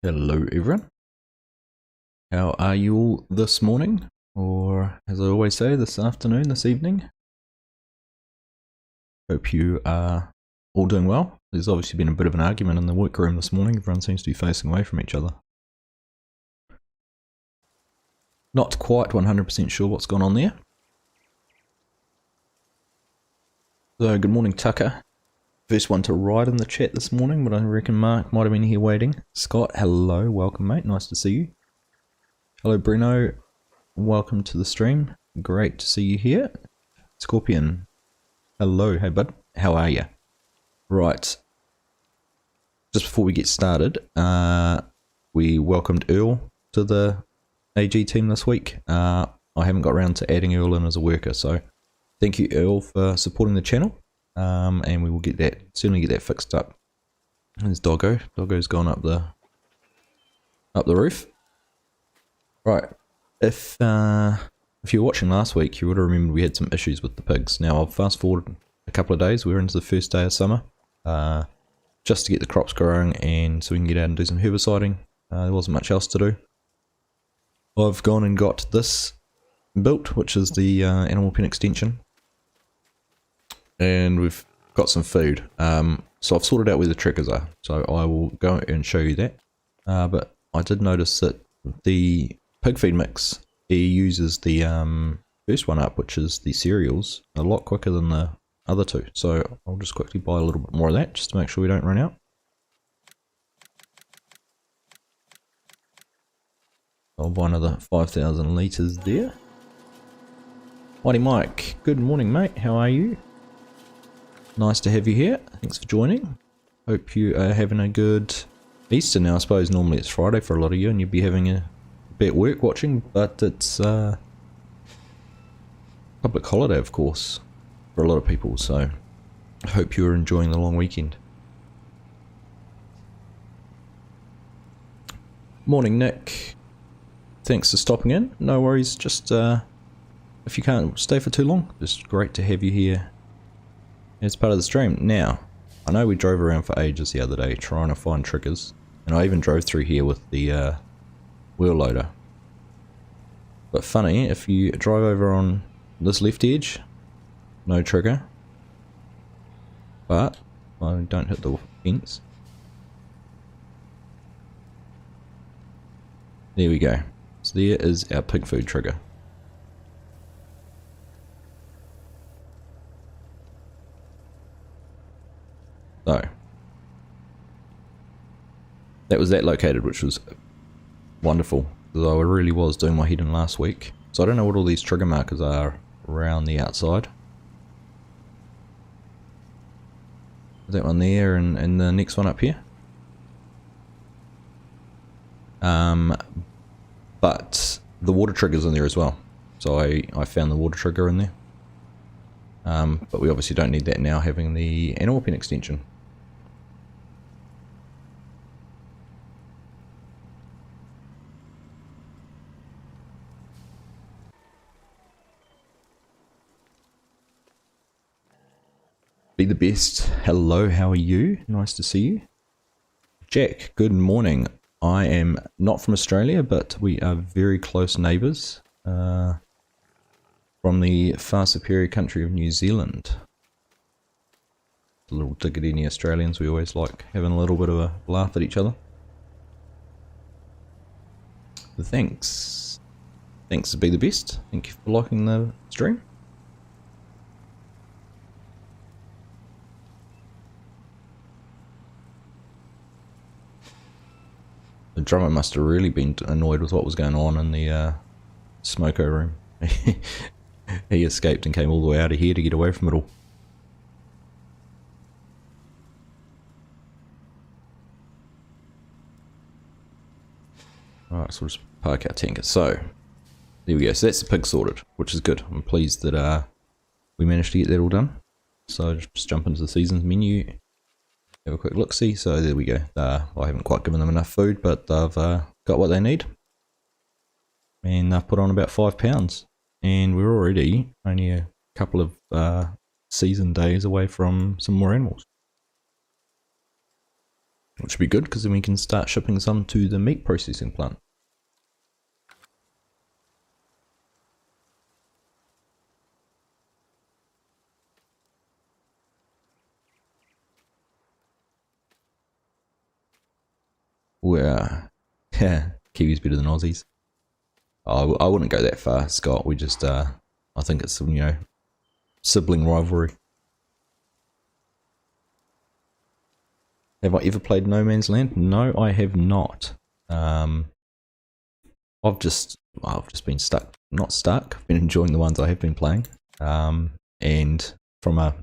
Hello everyone, how are you all this morning, or as I always say, this afternoon, this evening? Hope you are all doing well. There's obviously been a bit of an argument in the workroom this morning. Everyone seems to be facing away from each other. Not quite 100% sure what's gone on there. So good morning Tucker. First one to write in the chat this morning, but I reckon Mark might have been here waiting. Scott, hello, welcome mate, nice to see you. Hello Bruno, welcome to the stream. Great to see you here. Scorpion, hello, hey bud, how are you? Right, just before we get started, we welcomed Earl to the AG team this week. I haven't got around to adding Earl in as a worker, so thank you Earl for supporting the channel, and we will certainly get that fixed up. There's Doggo. Doggo's gone up the roof. Right, if you were watching last week, you would have remembered we had some issues with the pigs. Now I'll fast forward a couple of days. We're into the first day of summer, just to get the crops growing and so we can get out and do some herbiciding. There wasn't much else to do. I've gone and got this built, which is the animal pen extension, and we've got some food. So I've sorted out where the triggers are, so I will go and show you that. But I did notice that the pig feed mix, it uses the first one up, which is the cereals, a lot quicker than the other two. So I'll just quickly buy a little bit more of that just to make sure we don't run out. I'll buy another 5,000 litres there. Mighty Mike, good morning mate, how are you? Nice to have you here, thanks for joining. Hope you are having a good Easter now. I suppose normally it's Friday for a lot of you and you'd be having a bit at work watching, but it's public holiday of course for a lot of people, so I hope you're enjoying the long weekend. Morning Nick, thanks for stopping in. No worries, just if you can't stay for too long, just great to have you here as part of the stream. Now, I know we drove around for ages the other day trying to find triggers, and I even drove through here with the wheel loader. But funny, if you drive over on this left edge, no trigger, but I don't hit the fence. There we go. So there is our pig food trigger. So that was that located, which was wonderful, though I really was doing my head in last week. So I don't know what all these trigger markers are around the outside. That one there and the next one up here. But the water trigger's in there as well. So I found the water trigger in there. But we obviously don't need that now having the animal pen extension. Be the best. Hello, how are you? Nice to see you. Jack, good morning. I am not from Australia, but we are very close neighbours from the far superior country of New Zealand. A little dig at any Australians, we always like having a little bit of a laugh at each other. Thanks. Thanks to Be the Best. Thank you for liking the stream. The drummer must have really been annoyed with what was going on in the smoko room. He escaped and came all the way out of here to get away from it all. Alright, so we'll just park our tanker. So, there we go. So that's the pig sorted, which is good. I'm pleased that we managed to get that all done. So just jump into the seasons menu. Have a quick look-see. So there we go. I haven't quite given them enough food, but they've got what they need. And they've put on about 5 pounds. And we're already only a couple of season days away from some more animals. Which should be good because then we can start shipping some to the meat processing plant. Where, yeah, Kiwis better than Aussies. I wouldn't go that far, Scott. We just, I think it's, sibling rivalry. Have I ever played No Man's Land? No, I have not. I've just been stuck. Not stuck. I've been enjoying the ones I have been playing. And from a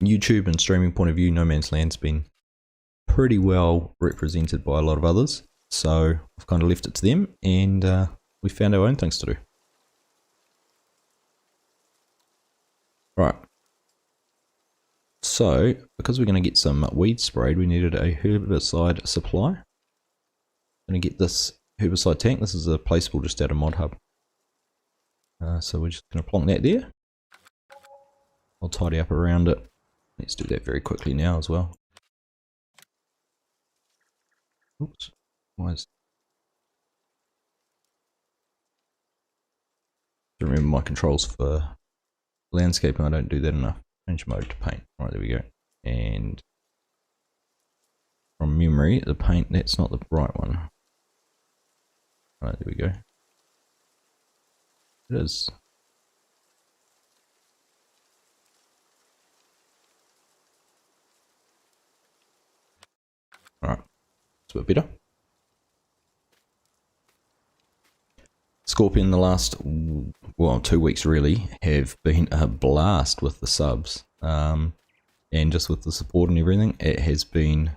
YouTube and streaming point of view, No Man's Land's been pretty well represented by a lot of others. So I've kind of left it to them, and we found our own things to do. Right. So, because we're going to get some weed sprayed, we needed a herbicide supply. I'm going to get this herbicide tank. This is a placeable just out of Mod Hub. So we're just going to plonk that there. I'll tidy up around it. Let's do that very quickly now as well. Oops. Why is... Remember my controls for landscaping, I don't do that enough. Change mode to paint. Right, there we go. And from memory, the paint, that's not the right one. Right, there we go. It is. Alright, it's a bit better. Scorpion the last, well, 2 weeks really, have been a blast with the subs. And just with the support and everything, it has been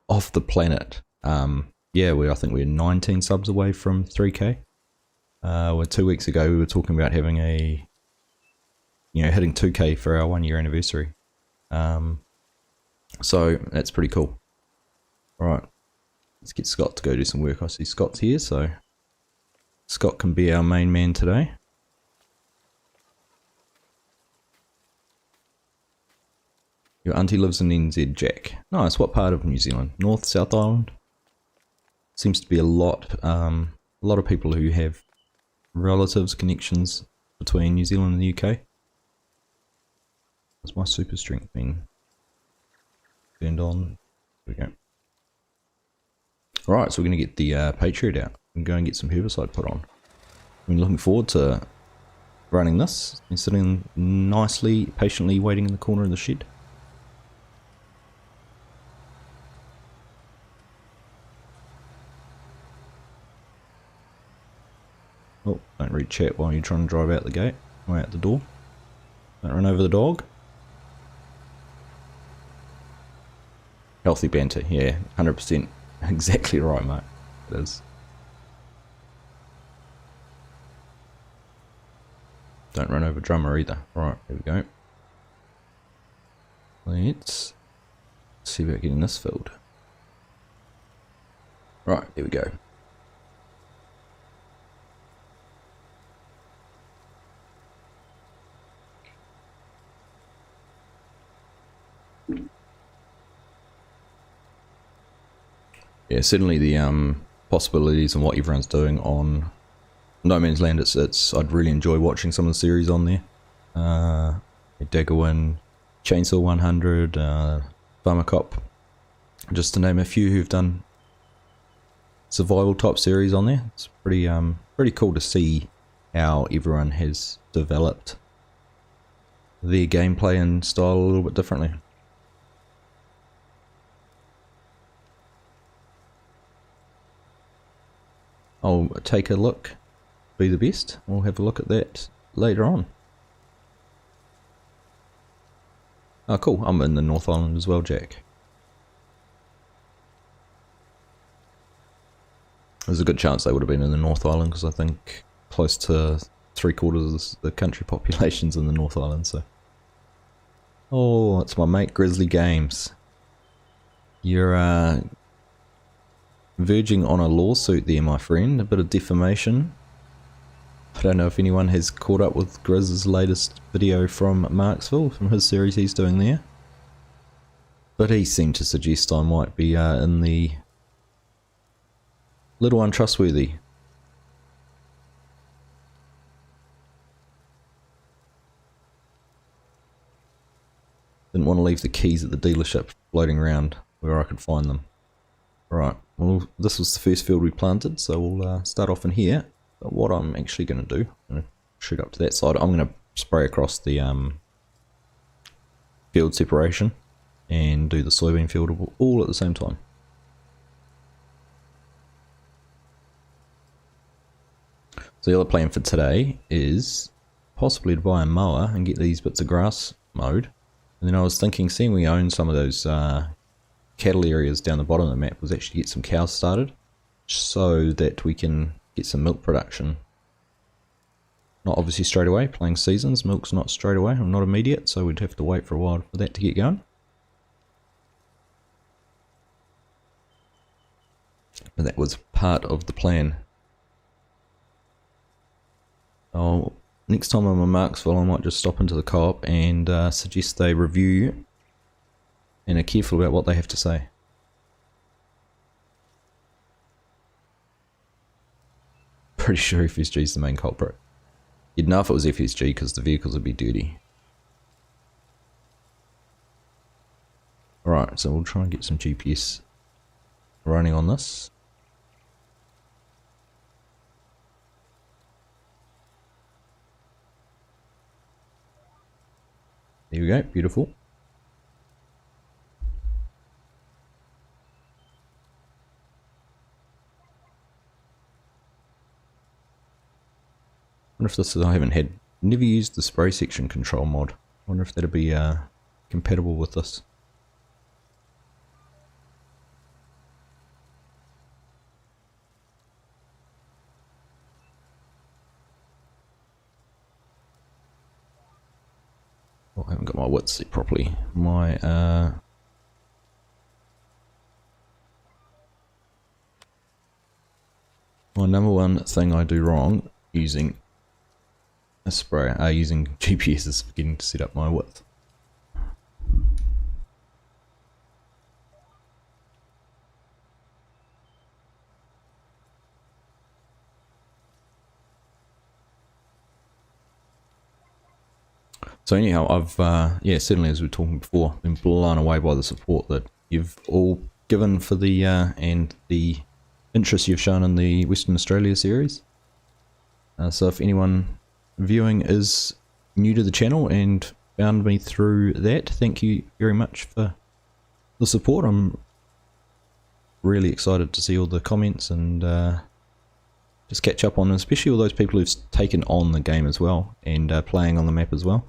off the planet. Yeah, I think we're 19 subs away from 3k. Well, 2 weeks ago we were talking about having a, hitting 2k for our 1 year anniversary. So that's pretty cool. Alright, let's get Scott to go do some work. I see Scott's here, so Scott can be our main man today. Your auntie lives in NZ, Jack. Nice, what part of New Zealand? North, South Island? Seems to be a lot of people who have relatives, connections between New Zealand and the UK. Has my super strength been turned on? There we go. Alright, so we're going to get the Patriot out and go and get some herbicide put on. I've been looking forward to running this. Been sitting nicely, patiently waiting in the corner of the shed. Oh, don't read chat while you're trying to drive out the gate, or out the door. Don't run over the dog. Healthy banter, yeah, 100%. Exactly right, mate. It is. Don't run over drummer either. Right, there we go. Let's see about getting this filled. Right, there we go. Yeah, certainly the possibilities and what everyone's doing on No Man's Land, I'd really enjoy watching some of the series on there. Daggerwin, Chainsaw 100, Pharmacop, just to name a few who've done survival type series on there. It's pretty cool to see how everyone has developed their gameplay and style a little bit differently. I'll take a look, be the best. We'll have a look at that later on. Oh cool, I'm in the North Island as well, Jack. There's a good chance they would have been in the North Island because I think close to 3/4 of the country population's in the North Island, so. Oh, it's my mate Grizzly Games. You're verging on a lawsuit there, my friend. A bit of defamation. I don't know if anyone has caught up with Grizz's latest video from Marksville, from his series he's doing there. But he seemed to suggest I might be in the little untrustworthy. Didn't want to leave the keys at the dealership floating around where I could find them. Right, well this was the first field we planted, so we'll start off in here. But what I'm actually going to do, I'm going to shoot up to that side. I'm going to spray across the field separation and do the soybean field all at the same time. So the other plan for today is possibly to buy a mower and get these bits of grass mowed. And then I was thinking, seeing we own some of those cattle areas down the bottom of the map, was actually get some cows started so that we can get some milk production. Not obviously straight away, playing seasons, milk's not straight away, or not immediate, so we'd have to wait for a while for that to get going. But that was part of the plan. Oh, next time I'm in Marksville, I might just stop into the co-op and suggest they review and are careful about what they have to say. Pretty sure FSG is the main culprit. You'd know if it was FSG because the vehicles would be dirty. Alright, so we'll try and get some GPS running on this. There we go, beautiful. I wonder if this is, I haven't never used the spray section control mod. I wonder if that'd be compatible with this. Oh, I haven't got my widths set properly. My number one thing I do wrong using a spray, using GPS is forgetting to set up my width. So anyhow, I've, yeah, certainly as we were talking before, been blown away by the support that you've all given for the, and the interest you've shown in the Western Australia series. So if anyone viewing is new to the channel and found me through that, thank you very much for the support. I'm really excited to see all the comments and just catch up on, especially all those people who've taken on the game as well and playing on the map as well.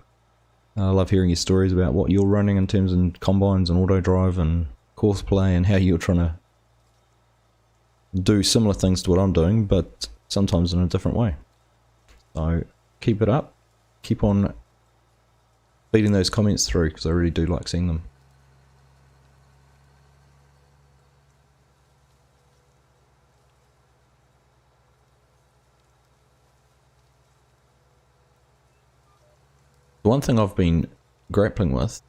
I love hearing your stories about what you're running in terms of combines and auto drive and course play and how you're trying to do similar things to what I'm doing, but sometimes in a different way. So keep it up, keep on feeding those comments through because I really do like seeing them. The one thing I've been grappling with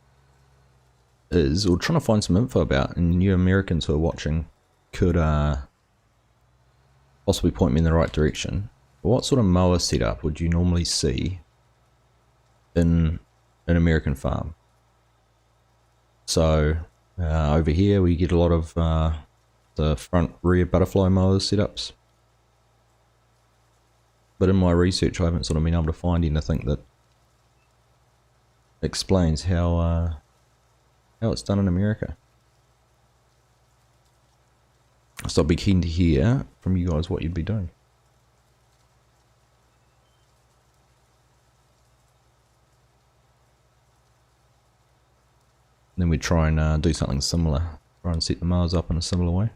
is, or trying to find some info about, and you Americans who are watching could possibly point me in the right direction. What sort of mower setup would you normally see in an American farm? So over here we get a lot of the front rear butterfly mowers setups, but in my research I haven't sort of been able to find anything that explains how it's done in America. So I'd be keen to hear from you guys what you'd be doing. Then we try and do something similar. Try and set the mowers up in a similar way.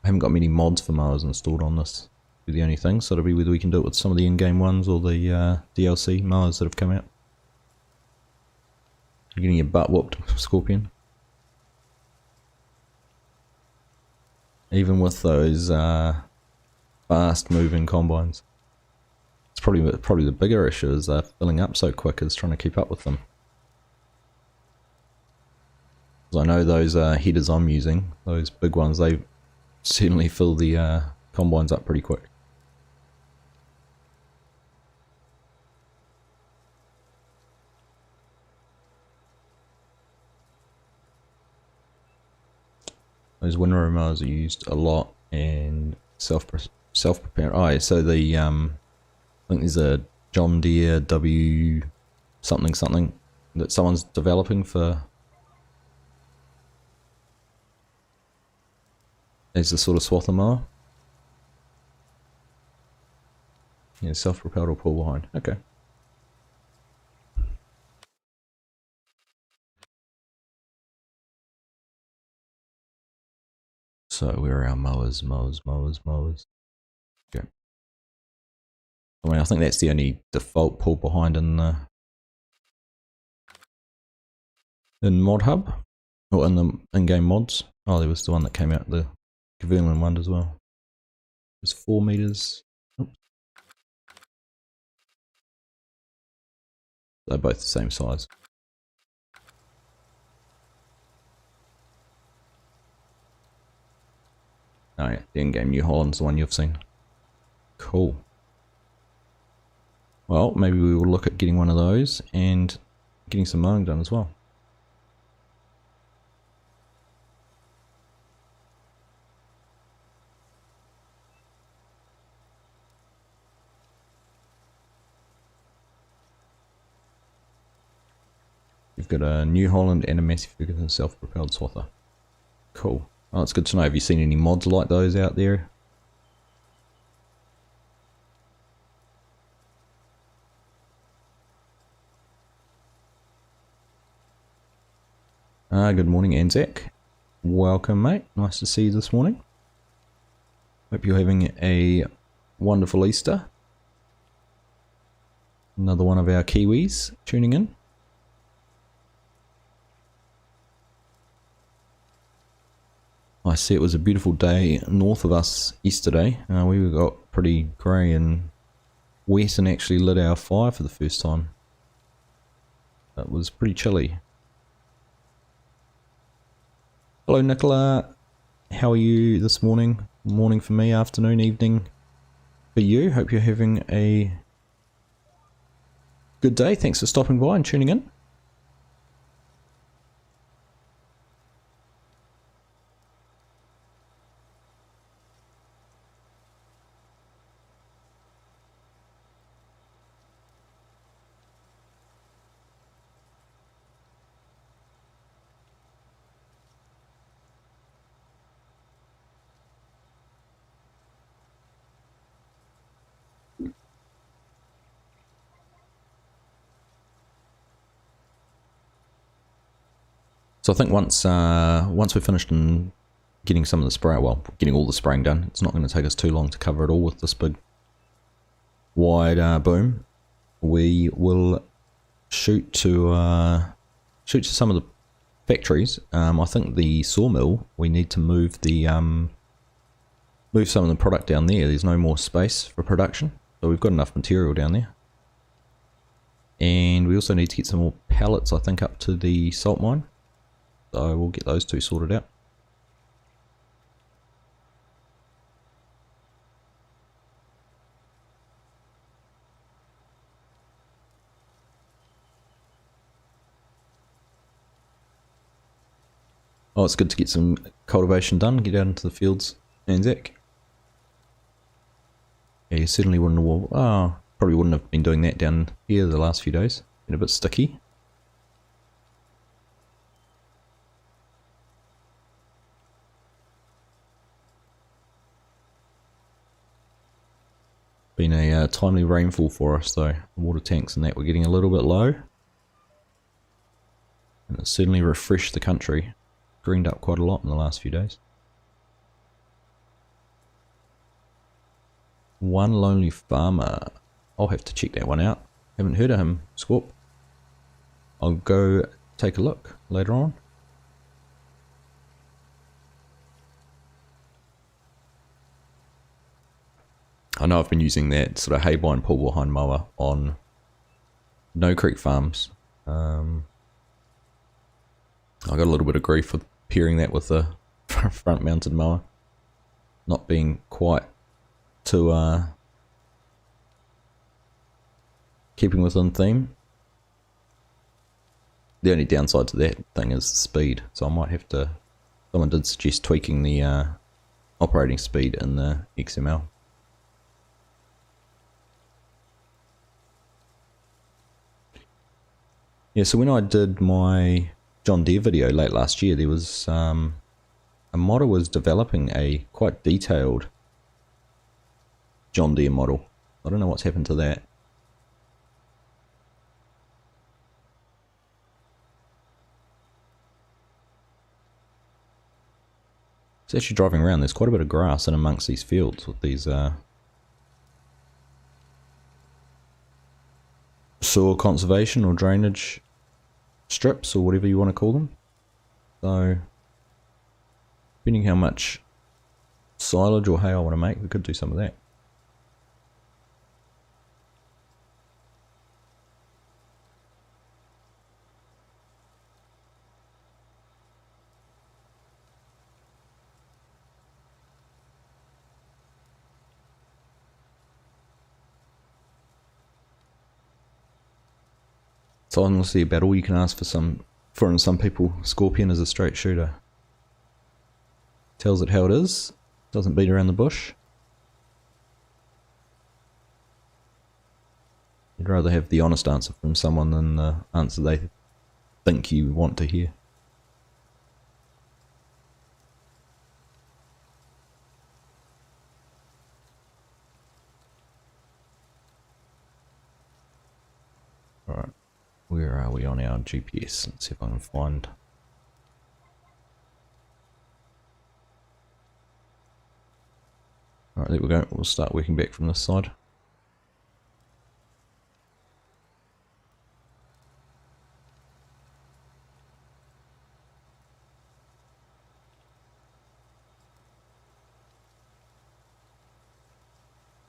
I haven't got many mods for mowers installed on this. Be the only thing, so it'll be whether we can do it with some of the in-game ones or the DLC mowers that have come out. You're getting your butt whooped, Scorpion. Even with those fast-moving combines. It's probably the bigger issue is they're filling up so quick, is trying to keep up with them. 'Cause I know those headers I'm using, those big ones, they certainly fill the combines up pretty quick. Those windrow mowers are used a lot, and self-prepared. Oh yeah, so the I think there's a John Deere W something something that someone's developing for as a sort of swather mower. Yeah, self-propelled or pull behind. Okay. So where are our mowers? Okay. I mean, I think that's the only default pull behind in Mod Hub, or in the in-game mods. Oh, there was the one that came out, the Gavilan one as well. It was 4 meters. Oops. They're both the same size. Oh yeah, the in-game New Holland's the one you've seen. Cool. Well, maybe we will look at getting one of those and getting some mowing done as well. You've got a New Holland and a Massey Ferguson self-propelled swather. Cool. Well, it's good to know. Have you seen any mods like those out there? Good morning, Anzac. Welcome, mate. Nice to see you this morning. Hope you're having a wonderful Easter. Another one of our Kiwis tuning in. I see it was a beautiful day north of us yesterday. We got pretty grey and wet and actually lit our fire for the first time. It was pretty chilly. Hello Nicola, how are you this morning? Morning for me, afternoon, evening for you. Hope you're having a good day. Thanks for stopping by and tuning in. So I think once we're finished and getting some of the spray, well, getting all the spraying done, it's not going to take us too long to cover it all with this big wide boom. We will shoot to some of the factories. I think the sawmill, we need to move the move some of the product down there. There's no more space for production, so we've got enough material down there. And we also need to get some more pallets, I think, up to the salt mine. So we'll get those two sorted out. Oh, it's good to get some cultivation done, get out into the fields, Anzac. Yeah, you certainly wouldn't have, probably wouldn't have been doing that down here the last few days. Been a bit sticky. Been a timely rainfall for us though. The water tanks and that were getting a little bit low. And it's certainly refreshed the country. Greened up quite a lot in the last few days. One Lonely Farmer. I'll have to check that one out. Haven't heard of him, Squawp. I'll go take a look later on. I know I've been using that sort of haybind pull behind mower on No Creek farms. I got a little bit of grief with pairing that with the front mounted mower. Not being quite to keeping within theme. The only downside to that thing is the speed, so I might have to... Someone did suggest tweaking the operating speed in the XML. Yeah, so when I did my John Deere video late last year, there was a modder was developing a quite detailed John Deere model. I don't know what's happened to that. It's actually driving around. There's quite a bit of grass in amongst these fields with these soil conservation or drainage strips or whatever you want to call them. So depending how much silage or hay I want to make, we could do some of that. It's honestly about all you can ask for some people. Scorpion is a straight shooter. Tells it how it is, doesn't beat around the bush. You'd rather have the honest answer from someone than the answer they think you want to hear. Alright, where are we on our GPS? Let's see if I can find... Alright, there we go. We'll start working back from this side.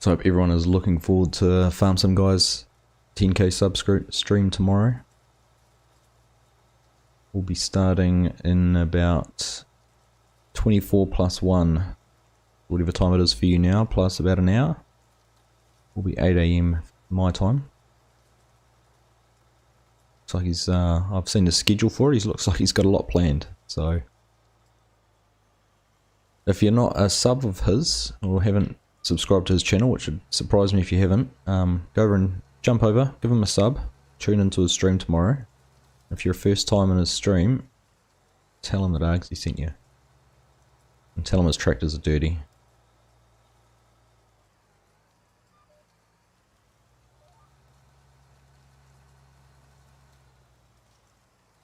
So I hope everyone is looking forward to Farm Sim Guys 10k sub stream tomorrow. We'll be starting in about 24 plus 1. Whatever time it is for you now, plus about an hour. Will be 8 AM my time. Looks like he's, I've seen the schedule for it, he looks like he's got a lot planned. So, if you're not a sub of his, or haven't subscribed to his channel, which would surprise me if you haven't, go over and jump over, give him a sub, tune into his stream tomorrow. If you're first time in his stream, tell him that Argsy sent you. And tell him his tractors are dirty.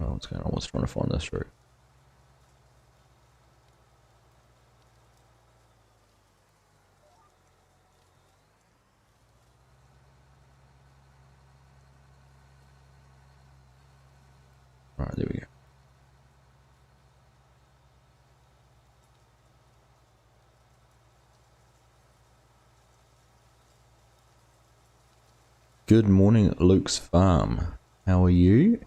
Oh, what's going on? What's trying to find this route? Alright, there we go. Good morning, Luke's Farm. How are you?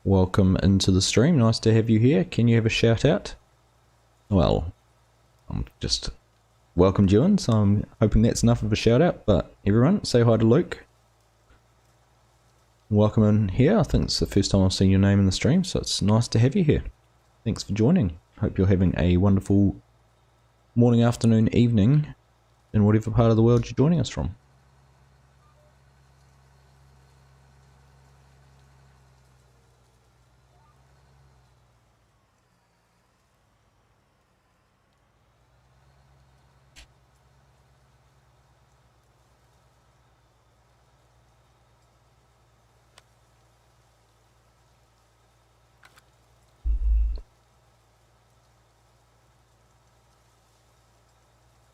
Welcome into the stream. Nice to have you here. Can you have a shout out? Well, I'm just welcomed you in, so I'm hoping that's enough of a shout out. But everyone, say hi to Luke. Welcome in here. I think it's the first time I've seen your name in the stream, so it's nice to have you here. Thanks for joining. Hope you're having a wonderful morning, afternoon, evening in whatever part of the world you're joining us from.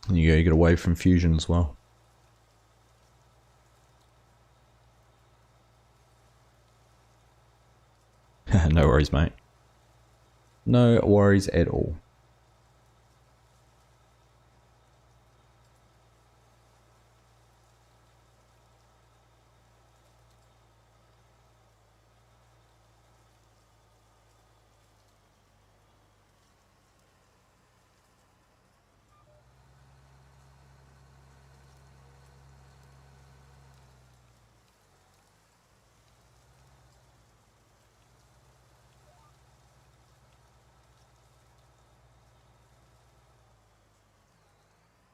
And you get away from fusion as well. No worries, mate. No worries at all.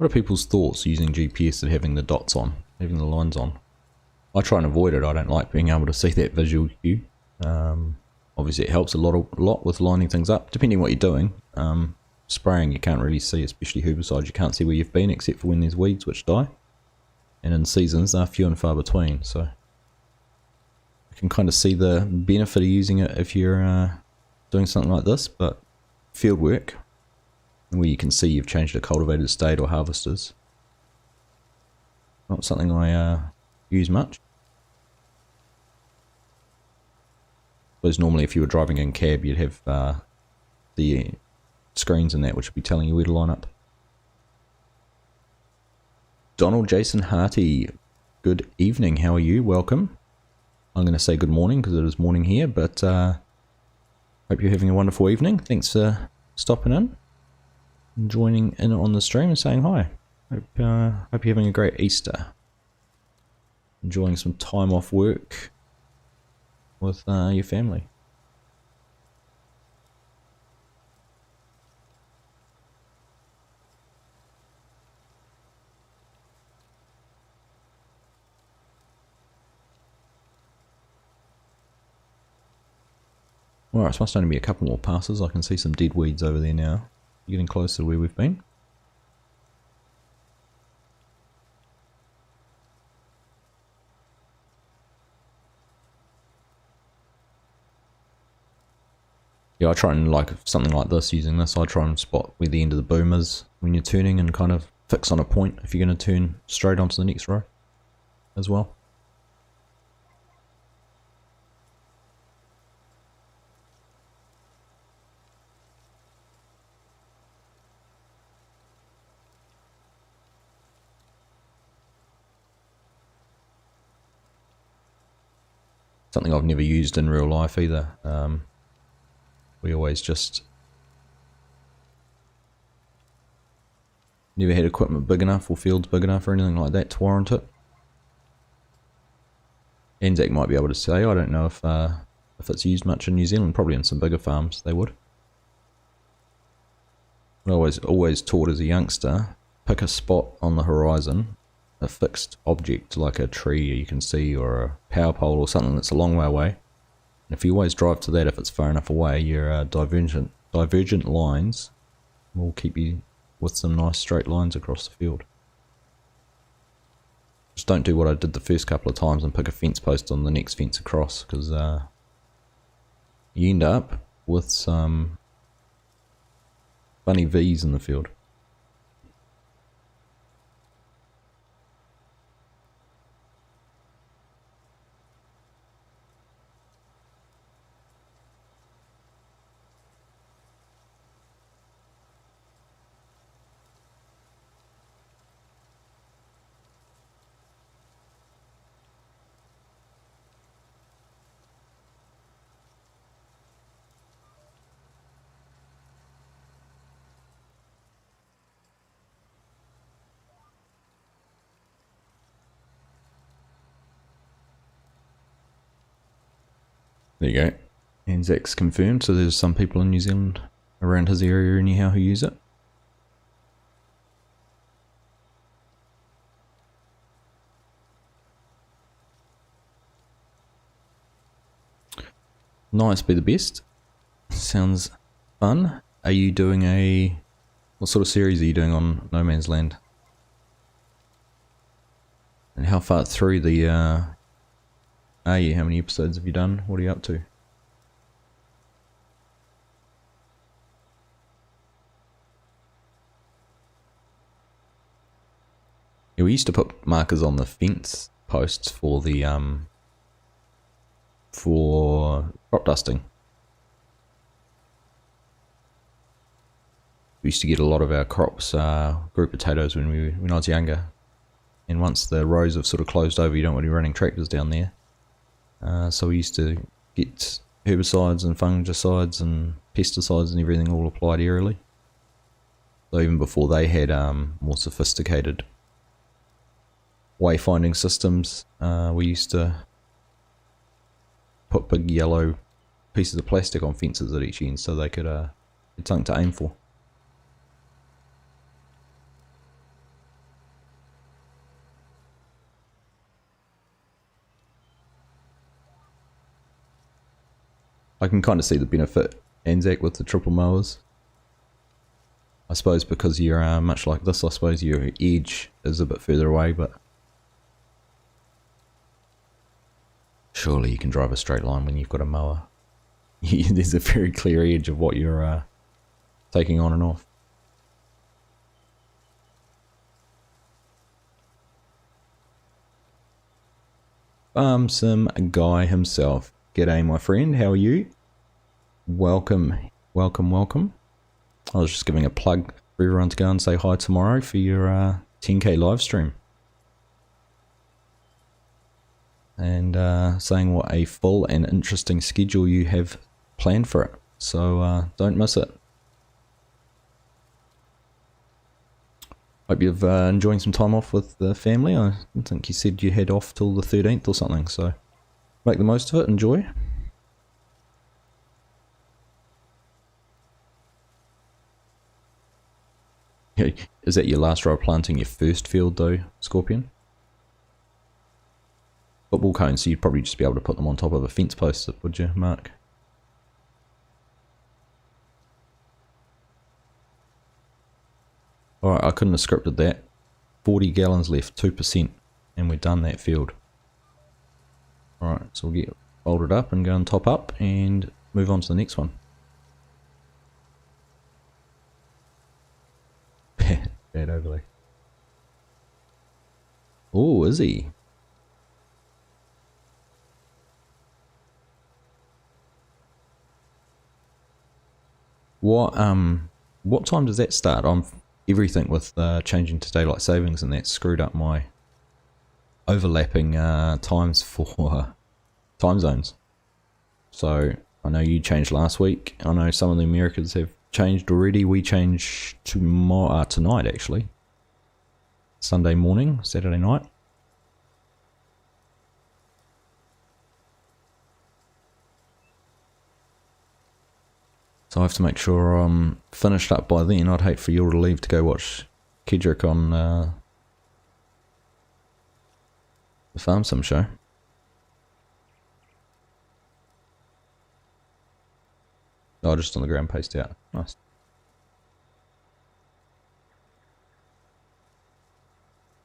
What are people's thoughts using GPS and having the dots on, having the lines on? I try and avoid it. I don't like being able to see that visual cue. Obviously it helps a lot with lining things up, depending on what you're doing. Spraying you can't really see, especially herbicides. You can't see where you've been except for when there's weeds which die. And in seasons they're few and far between, so you can kind of see the benefit of using it if you're doing something like this. But field work, where you can see you've changed a cultivated state or harvesters, not something I use much. Whereas normally if you were driving in cab you'd have the screens and that which would be telling you where to line up. Donald Jason Harty, good evening, how are you? Welcome. I'm going to say good morning because it is morning here, but hope you're having a wonderful evening. Thanks for stopping in and joining in on the stream and saying hi. Hope you're having a great Easter. Enjoying some time off work with your family. Alright, it must only be a couple more passes. I can see some dead weeds over there now. Getting closer to where we've been. Yeah, I try and, like something like this, using this, I try and spot where the end of the boom is when you're turning and kind of fix on a point if you're going to turn straight onto the next row as well. Something I've never used in real life either. We always just never had equipment big enough or fields big enough or anything like that to warrant it. Anzac might be able to say. I don't know if it's used much in New Zealand. Probably in some bigger farms they would. I always taught as a youngster, pick a spot on the horizon, a fixed object like a tree you can see or a power pole or something that's a long way away. And if you always drive to that, if it's far enough away, your divergent lines will keep you with some nice straight lines across the field. Just don't do what I did the first couple of times and pick a fence post on the next fence across, because you end up with some funny V's in the field. There you go. Anzac's confirmed, so there's some people in New Zealand around his area anyhow who use it. Nice, be the best. Sounds fun. Are you doing what sort of series are you doing on No Man's Land? And how far through the are you? How many episodes have you done? What are you up to? Yeah, we used to put markers on the fence posts for the for crop dusting. We used to get a lot of our crops, grew potatoes when I was younger, and once the rows have sort of closed over, you don't want to be running tractors down there. So we used to get herbicides and fungicides and pesticides and everything all applied aerially. So even before they had more sophisticated wayfinding systems, we used to put big yellow pieces of plastic on fences at each end so they could get something to aim for. I can kind of see the benefit, Anzac, with the triple mowers. I suppose because you're much like this, I suppose your edge is a bit further away, but surely you can drive a straight line when you've got a mower. There's a very clear edge of what you're taking on and off. Some guy himself. G'day, my friend. How are you? Welcome, welcome, welcome. I was just giving a plug for everyone to go and say hi tomorrow for your 10k live stream. And saying what a full and interesting schedule you have planned for it. So don't miss it. Hope you've enjoying some time off with the family. I think you said you head off till the 13th or something, so make the most of it, enjoy. Is that your last row of planting your first field though, Scorpion? Football cones, so you'd probably just be able to put them on top of a fence post, would you, Mark? Alright, I couldn't have scripted that. 40 gallons left, 2%, and we're done that field. Alright, so we'll get folded up and go and top up and move on to the next one. Bad overlay. Oh, is he? What time does that start? Everything with changing to daylight savings and that screwed up my overlapping times for time zones. So I know you changed last week. I know some of the Americans have changed already. We change tomorrow, tonight actually. Sunday morning, Saturday night. So I have to make sure I'm finished up by then. I'd hate for you all to leave to go watch Kedrick on the Farm Sim show. Oh, just on the ground, paste out. Nice.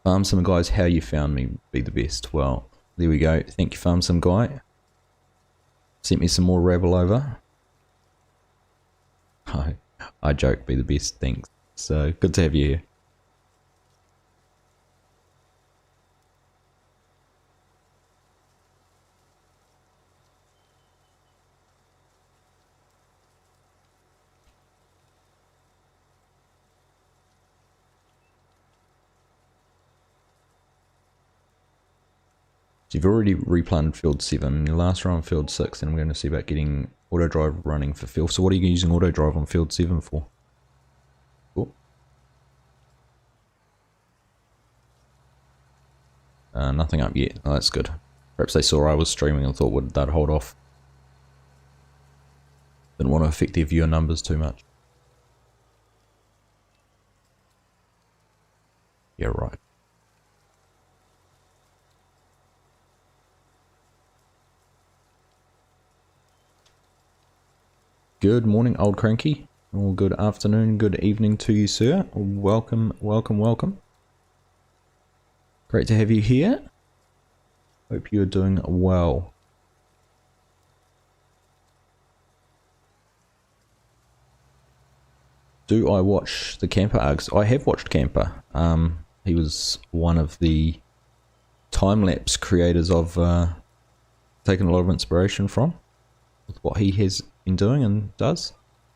Farm Sim guys, how you found me be the best. Well, there we go. Thank you, Farm Sim guy. Sent me some more rabble over. I joke, be the best, thanks. So, good to have you here. So you've already replanted field 7, your last row on field 6, and we're going to see about getting auto drive running for field. So what are you using auto drive on field 7 for? Cool. Nothing up yet. Oh, that's good. Perhaps they saw I was streaming and thought would that hold off. Didn't want to affect their viewer numbers too much. Yeah, right. Good morning, old cranky. Or good afternoon, good evening to you, sir. Welcome, welcome, welcome. Great to have you here. Hope you are doing well. Do I watch the Camper arcs? I have watched Camper. He was one of the time-lapse creators I've taken a lot of inspiration from, with what he has been doing and does.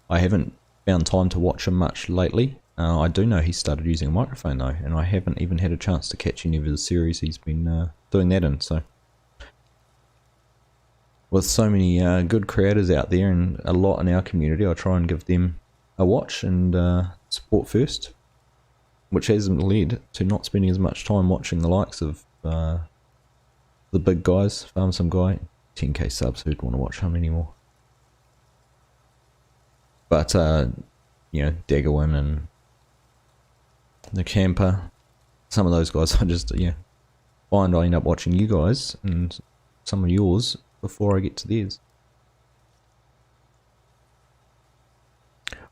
I haven't found time to watch him much lately. I do know he started using a microphone though, and I haven't even had a chance to catch any of the series he's been doing that in. So, with so many good creators out there and a lot in our community, I try and give them a watch and support first, which has led to not spending as much time watching the likes of the big guys. Farm Sim guy, 10k subs, who'd want to watch him anymore? But you know, Daggerwin and the Camper, some of those guys I just find I end up watching you guys and some of yours before I get to theirs.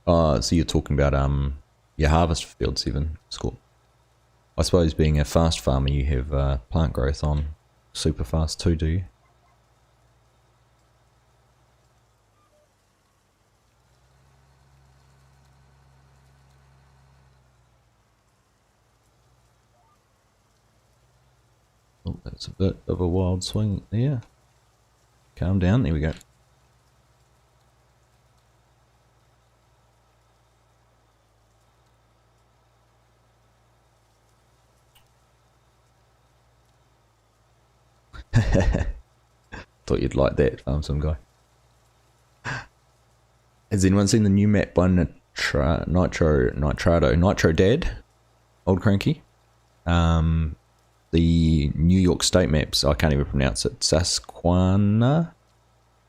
So you're talking about your harvest fields even, Scott. I suppose being a fast farmer, you have plant growth on super fast too, do you? Oh, that's a bit of a wild swing there. Calm down, there we go. Thought you'd like that, farm some guy. Has anyone seen the new map by Nitro Dad? Old Cranky? The New York State maps, I can't even pronounce it. Susquehanna,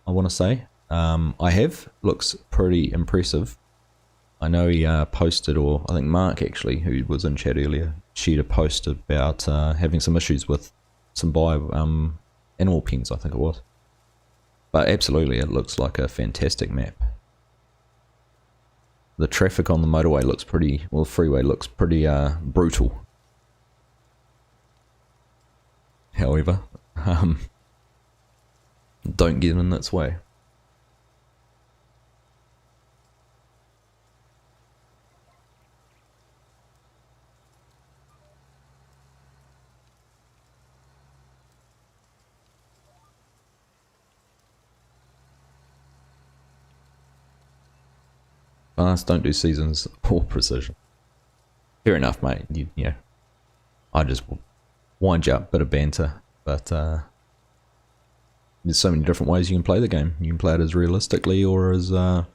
I want to say. I have. Looks pretty impressive. I know he posted, or I think Mark actually, who was in chat earlier, shared a post about having some issues with some animal pens, I think it was. But absolutely, it looks like a fantastic map. The traffic on the motorway looks pretty, well, the freeway looks pretty brutal. However, don't get in its way. Fast, don't do seasons or precision. Fair enough, mate. Yeah, I just wind you up, bit of banter, but there's so many different ways you can play the game. You can play it as realistically or as not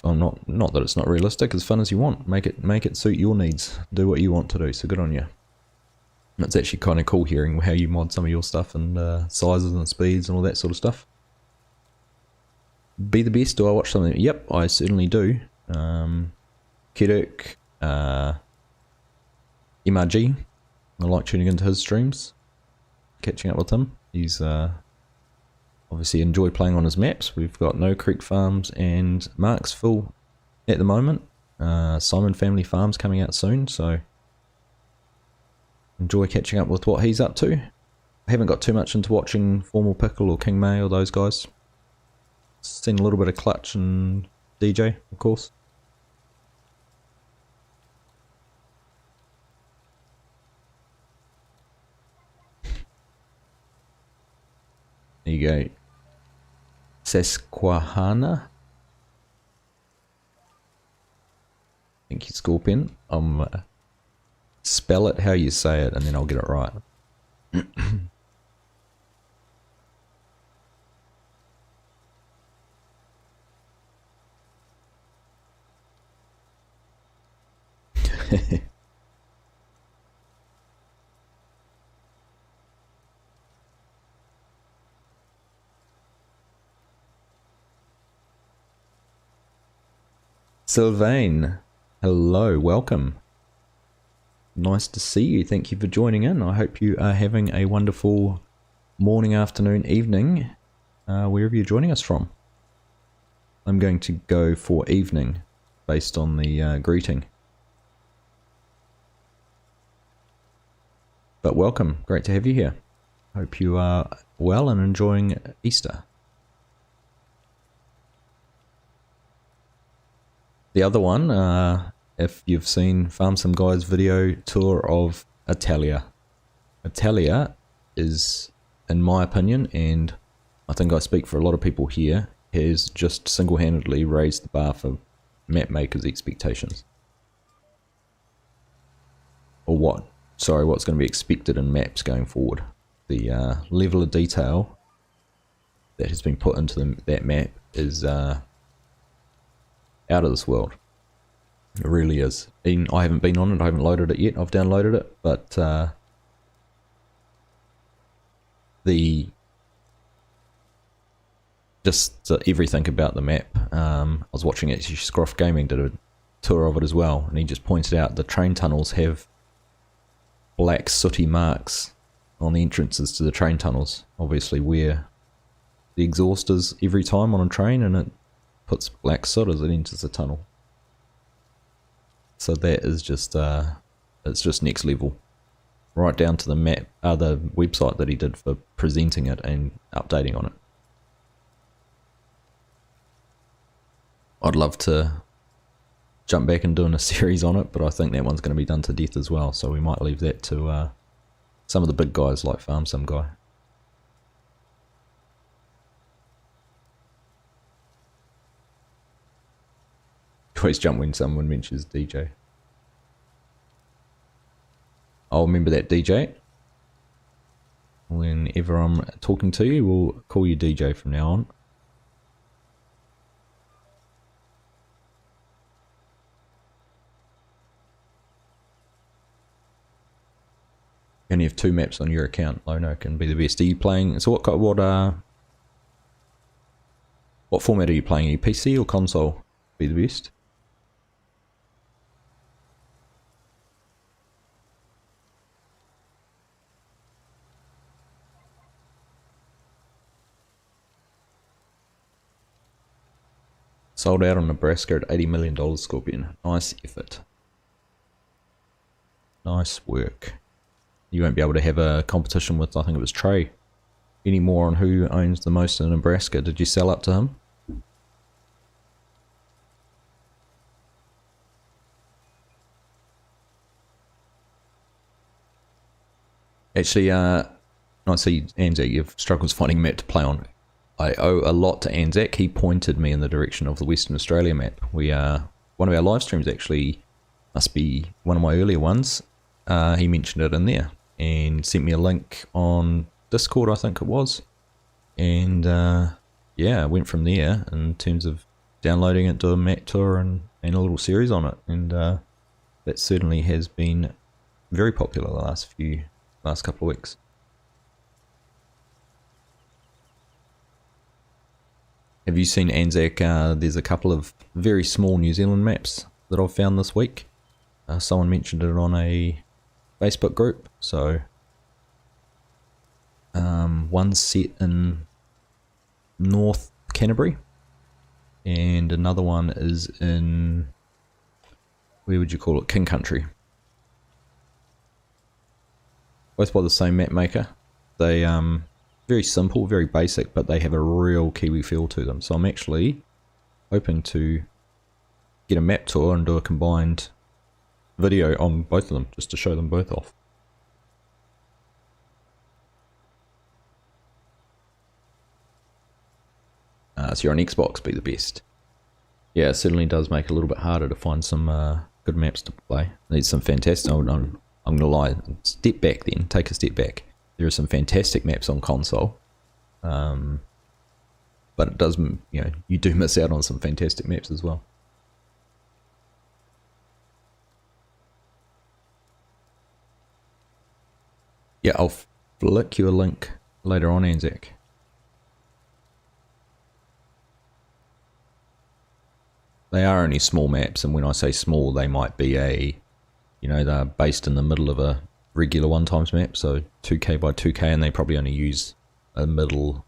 that it's not realistic, as fun as you want. Make it suit your needs. Do what you want to do. So good on you. It's actually kind of cool hearing how you mod some of your stuff and sizes and speeds and all that sort of stuff. Be the best. Do I watch something? Yep, I certainly do. Keduk, MRG. I like tuning into his streams, catching up with him. He's obviously enjoy playing on his maps. We've got No Creek Farms and Mark's full at the moment. Simon Family Farms coming out soon, so enjoy catching up with what he's up to. I haven't got too much into watching Formal Pickle or King May or those guys. Seen a little bit of Clutch and DJ, of course. There you go. Susquehanna. Thank you, Scorpion. Spell it how you say it, and then I'll get it right. Sylvain, hello, welcome. Nice to see you. Thank you for joining in. I hope you are having a wonderful morning, afternoon, evening, wherever you're joining us from. I'm going to go for evening based on the greeting. But welcome, great to have you here. Hope you are well and enjoying Easter. The other one, if you've seen Farm Some Guy's video tour of Italia. Italia is, in my opinion, and I think I speak for a lot of people here, has just single-handedly raised the bar for map makers' expectations. Or what? Sorry, what's going to be expected in maps going forward. The level of detail that has been put into that map is out of this world. It really is. I haven't been on it, I haven't loaded it yet. I've downloaded it, but everything about the map. I was watching it. Scruff Gaming did a tour of it as well, and he just pointed out the train tunnels have black sooty marks on the entrances to the train tunnels, obviously where the exhaust is every time on a train, and it puts black soot as it enters the tunnel. So that is just it's just next level, right down to the map, the website that he did for presenting it and updating on it. I'd love to jump back and doing a series on it, but I think that one's going to be done to death as well, so we might leave that to some of the big guys like Farm Sim Guy. Always jump when someone mentions DJ. I'll remember that, DJ. Whenever I'm talking to you, we'll call you DJ from now on. You only have 2 maps on your account. Lono can be the best. Are you playing? So what format are you playing? Are you PC or console? Be the best. Sold out on Nebraska at $80 million, Scorpion. Nice effort. Nice work. You won't be able to have a competition with, I think it was Trey, anymore on who owns the most in Nebraska. Did you sell up to him? Actually, I see Anzac, you've struggled finding a map to play on. I owe a lot to Anzac. He pointed me in the direction of the Western Australia map. One of our live streams actually must be one of my earlier ones. He mentioned it in there and sent me a link on Discord, I think it was. And yeah, I went from there in terms of downloading it, doing a map tour and a little series on it. And that certainly has been very popular the last couple of weeks. Have you seen Anzac? There's a couple of very small New Zealand maps that I've found this week. Someone mentioned it on a Facebook group. So one's set in North Canterbury and another one is in, where would you call it, King Country. Both by the same map maker. They very simple, very basic, but they have a real Kiwi feel to them. So I'm actually hoping to get a map tour and do a combined video on both of them, just to show them both off. So you're on Xbox, be the best. Yeah, it certainly does make it a little bit harder to find some good maps to play. Need some fantastic, I'm going to lie, step back then, take a step back. There are some fantastic maps on console, but it does, you do miss out on some fantastic maps as well. Yeah, I'll flick you a link later on, Anzac. They are only small maps, and when I say small, they might be they're based in the middle of a regular 1x map, so 2k by 2k, and they probably only use a middle,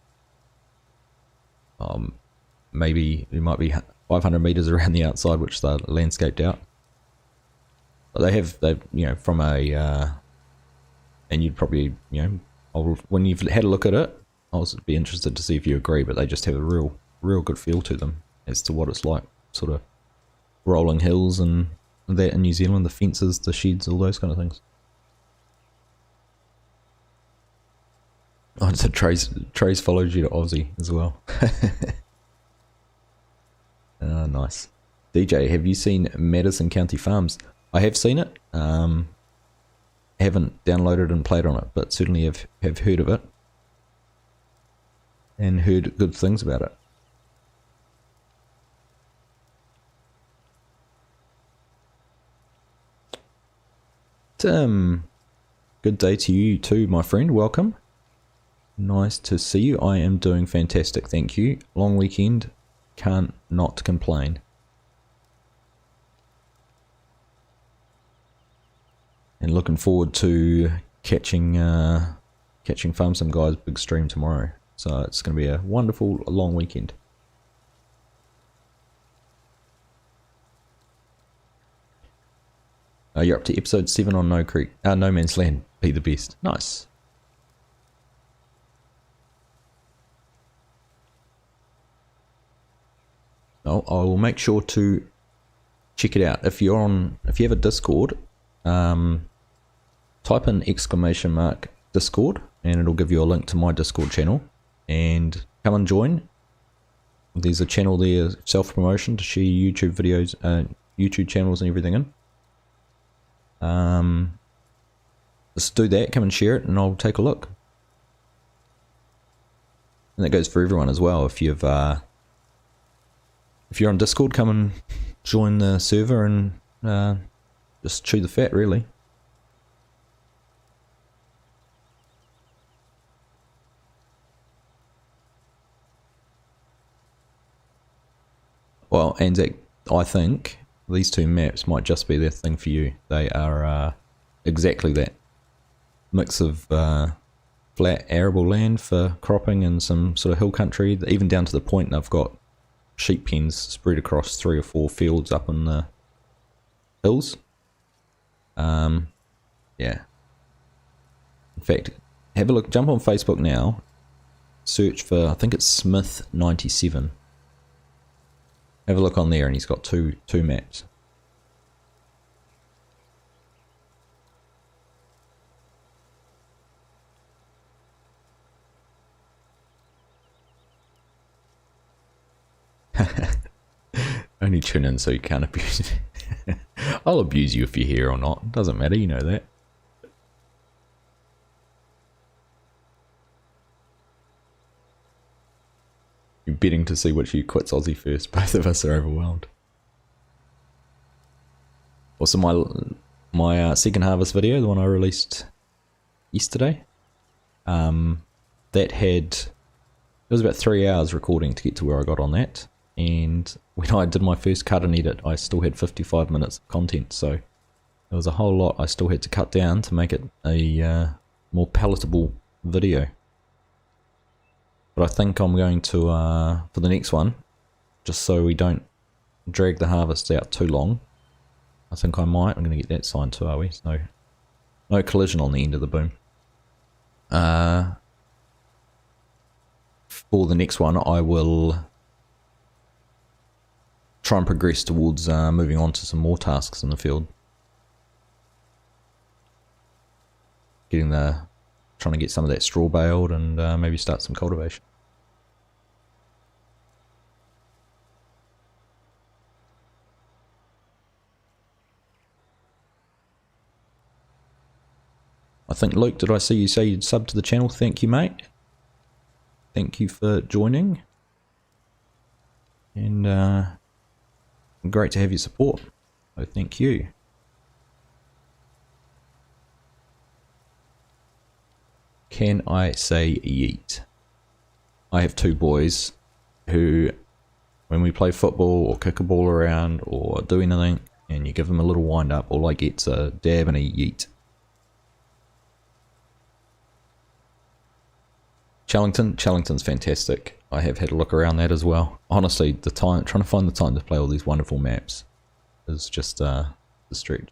maybe it might be 500 meters around the outside, which they're landscaped out. But they've from a and you'd probably when you've had a look at it, I'll be interested to see if you agree, but they just have a real good feel to them as to what it's like, sort of rolling hills and that in New Zealand, the fences, the sheds, all those kind of things. Oh, so Trey's followed you to Aussie as well. Nice. DJ, have you seen Madison County Farms? I have seen it. Haven't downloaded and played on it, but certainly have heard of it. And heard good things about it. Good day to you too, my friend. Welcome. Nice to see you. I am doing fantastic, thank you. Long weekend, can't not complain. And looking forward to catching Farm Sim Guy's big stream tomorrow. So it's going to be a wonderful long weekend. You're up to episode 7 on No Man's Land. Be the best. Nice. Oh, I will make sure to check it out. If you have a Discord, type in !Discord and it'll give you a link to my Discord channel, and come and join. There's a channel there, self-promotion, to share YouTube videos, YouTube channels and everything in. Just do that, come and share it, and I'll take a look. And that goes for everyone as well. If you're on Discord, come and join the server and just chew the fat, really. Well, Anzac, I think these two maps might just be the thing for you. They are exactly that. Mix of flat arable land for cropping and some sort of hill country, even down to the point they've got sheep pens spread across 3 or 4 fields up in the hills. Yeah. In fact, have a look, jump on Facebook now, search for, I think it's Smith97. Have a look on there, and he's got two maps. Only tune in so you can't abuse it. I'll abuse you if you're here or not. Doesn't matter, you know that. You're betting to see which you quits Aussie first. Both of us are overwhelmed. Also, my second harvest video, the one I released yesterday, that it was about 3 hours recording to get to where I got on that. And when I did my first cut and edit, I still had 55 minutes of content, so there was a whole lot I still had to cut down to make it a more palatable video. But I think I'm going to, for the next one, just so we don't drag the harvest out too long, I think I might. I'm going to get that signed too, are we? So, no collision on the end of the boom. For the next one, I will try and progress towards moving on to some more tasks in the field. Trying to get some of that straw baled and maybe start some cultivation. I think, Luke, did I see you say you'd sub to the channel? Thank you, mate. Thank you for joining. And great to have your support. So thank you. Can I say yeet? I have 2 boys who, when we play football or kick a ball around or do anything, and you give them a little wind up, all I get's a dab and a yeet. Challengton's fantastic. I have had a look around that as well. Honestly, trying to find the time to play all these wonderful maps is just the stretch.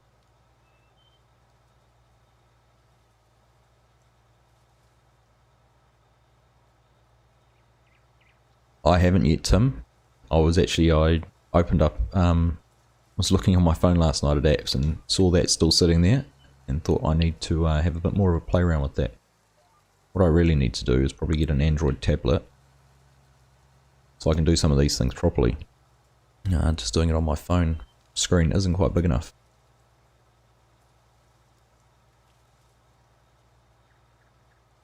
I haven't yet, Tim. I opened up, was looking on my phone last night at apps and saw that still sitting there and thought I need to have a bit more of a play around with that. What I really need to do is probably get an Android tablet so I can do some of these things properly. Just doing it on my phone screen isn't quite big enough.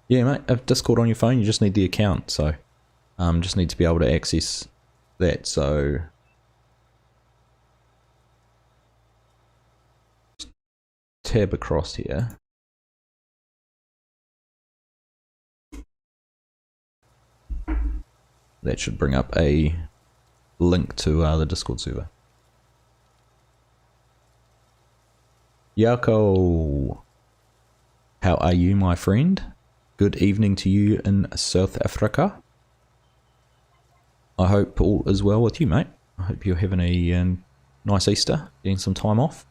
Yeah, mate, if Discord on your phone, you just need the account, so just need to be able to access that. So tab across here. That should bring up a link to the Discord server. Yako, how are you, my friend? Good evening to you in South Africa. I hope all is well with you, mate. I hope you're having a nice Easter, getting some time off.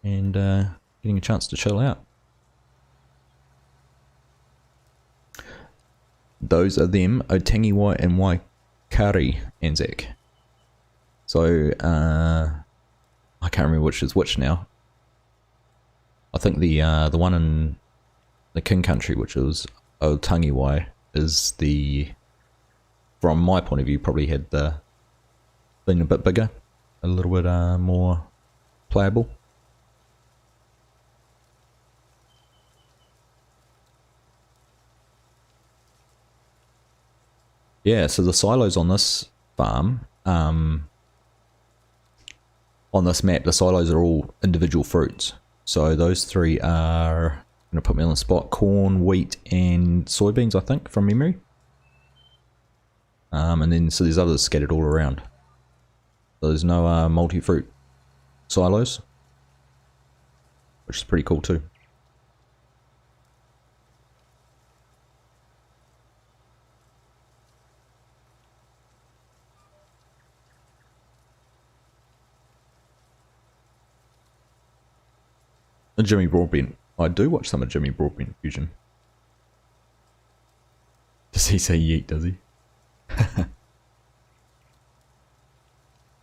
and getting a chance to chill out. Those are them, Otangiwai and Waikari, Anzac. So, I can't remember which is which now. I think the one in the King Country, which is Otangiwai, is the, from my point of view, probably had been a bit bigger, a little bit more playable. Yeah, so the silos on this farm, on this map, the silos are all individual fruits. So those three are, I'm going to put me on the spot, corn, wheat, and soybeans, I think, from memory. And then, so there's others scattered all around. So there's no multi-fruit silos, which is pretty cool too. And Jimmy Broadbent. I do watch some of Jimmy Broadbent Fusion. Does he say yeet, does he?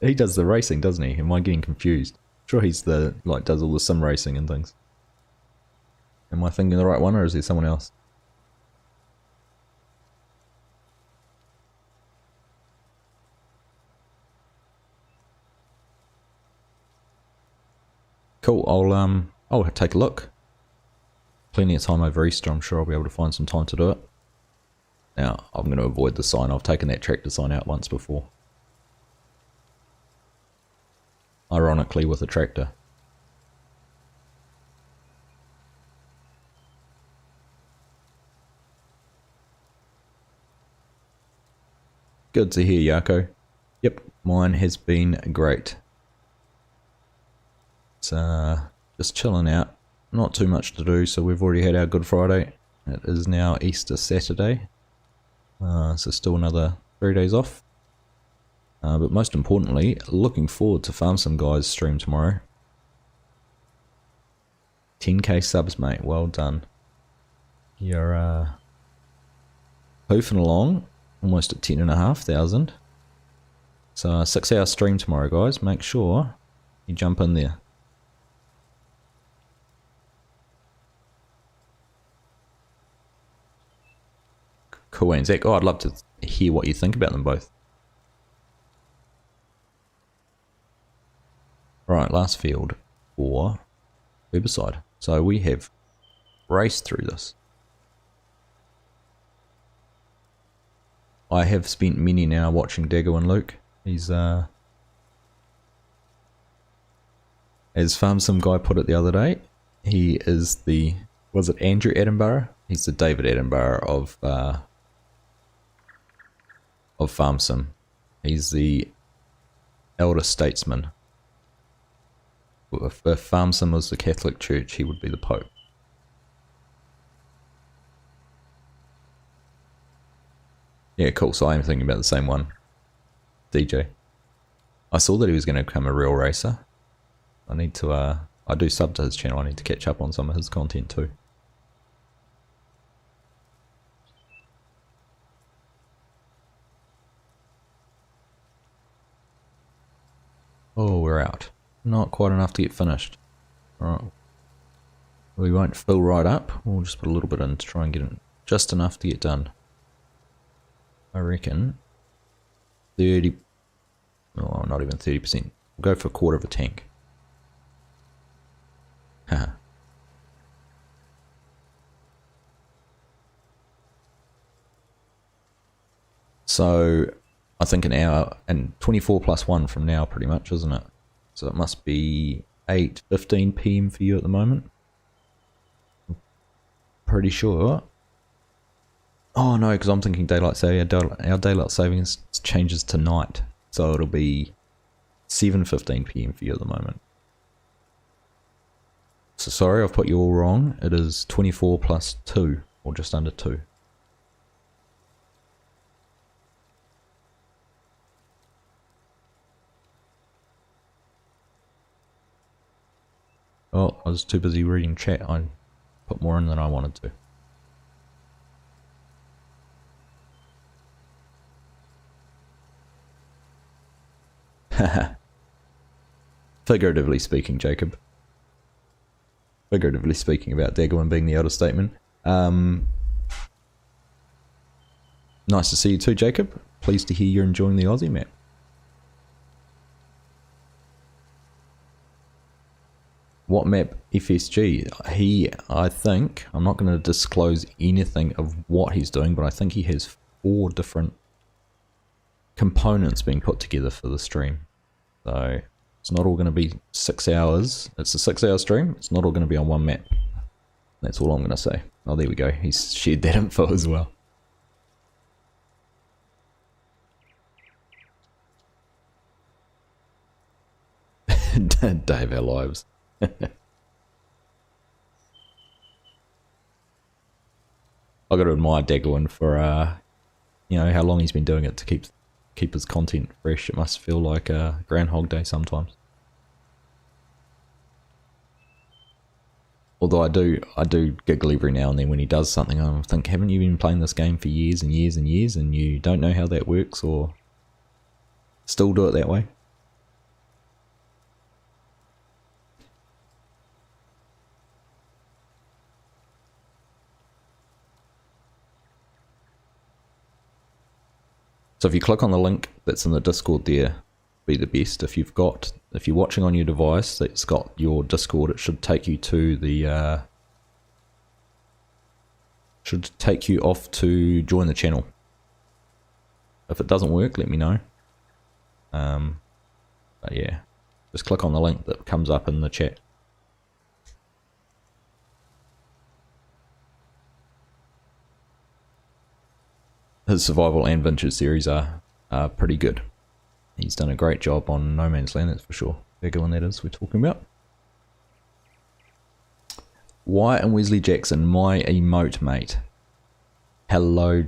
He does the racing, doesn't he? Am I getting confused? I'm sure he's the, like, does all the sim racing and things. Am I thinking the right one, or is there someone else? Cool, I'll take a look. Plenty of time over Easter, I'm sure I'll be able to find some time to do it. Now, I'm going to avoid the sign. I've taken that tractor sign out once before. Ironically, with a tractor. Good to hear, Yako. Yep, mine has been great. It's just chilling out. Not too much to do, so we've already had our Good Friday. It is now Easter Saturday. So still another 3 days off. But most importantly, looking forward to Farm Sim Guys stream tomorrow. 10k subs, mate. Well done. You're hoofing along, almost at 10,500. So 6-hour stream tomorrow, guys. Make sure you jump in there. Cool, and Zach. Oh, I'd love to hear what you think about them both. Right, last field for herbicide. So we have raced through this. I have spent many an hour watching Dago and Luke. He's as Farm Sim Guy put it the other day, he is the, was it Andrew Attenborough? He's the David Attenborough of Farm Sim. He's the elder statesman. If Farm Sim was the Catholic Church, he would be the Pope. Yeah, cool. So I am thinking about the same one. DJ. I saw that he was going to become a real racer. I need to, I do sub to his channel. I need to catch up on some of his content too. Oh, we're out. Not quite enough to get finished. Alright. We won't fill right up. We'll just put a little bit in to try and get it just enough to get done. I reckon 30, oh, not even 30%. We'll go for a quarter of a tank. Haha. So I think an hour and 24 plus 1 from now pretty much, isn't it? So it must be 8:15 PM for you at the moment. I'm pretty sure. Oh no, because I'm thinking daylight saving. Our daylight savings changes to night, so it'll be 7:15 PM for you at the moment. So sorry, I've put you all wrong. It is 24 plus 2, or just under 2. Oh, I was too busy reading chat. I put more in than I wanted to. Figuratively speaking, Jacob. Figuratively speaking about Daggerwin being the elder statesman. Nice to see you too, Jacob. Pleased to hear you're enjoying the Aussie map. What map FSG? I think, I'm not going to disclose anything of what he's doing, but I think he has 4 different components being put together for the stream. So it's not all going to be 6 hours. It's a 6-hour stream. It's not all going to be on one map. That's all I'm going to say. Oh, there we go. He's shared that info as well. Day of our lives. I got to admire Daggerwin for you know, how long he's been doing it to keep his content fresh. It must feel like a Groundhog Day sometimes. Although I do giggle every now and then when he does something. I think, haven't you been playing this game for years and years and years, and you don't know how that works, or still do it that way? So if you click on the link that's in the Discord there, be the best. If you're watching on your device that's got your Discord, it should take you to the should take you off to join the channel. If it doesn't work, let me know. But yeah, just click on the link that comes up in the chat. His survival and vintage series are pretty good. He's done a great job on No Man's Land, that's for sure. Bigger one that is we're talking about. Wyatt and Wesley Jackson, my emote mate. Hello,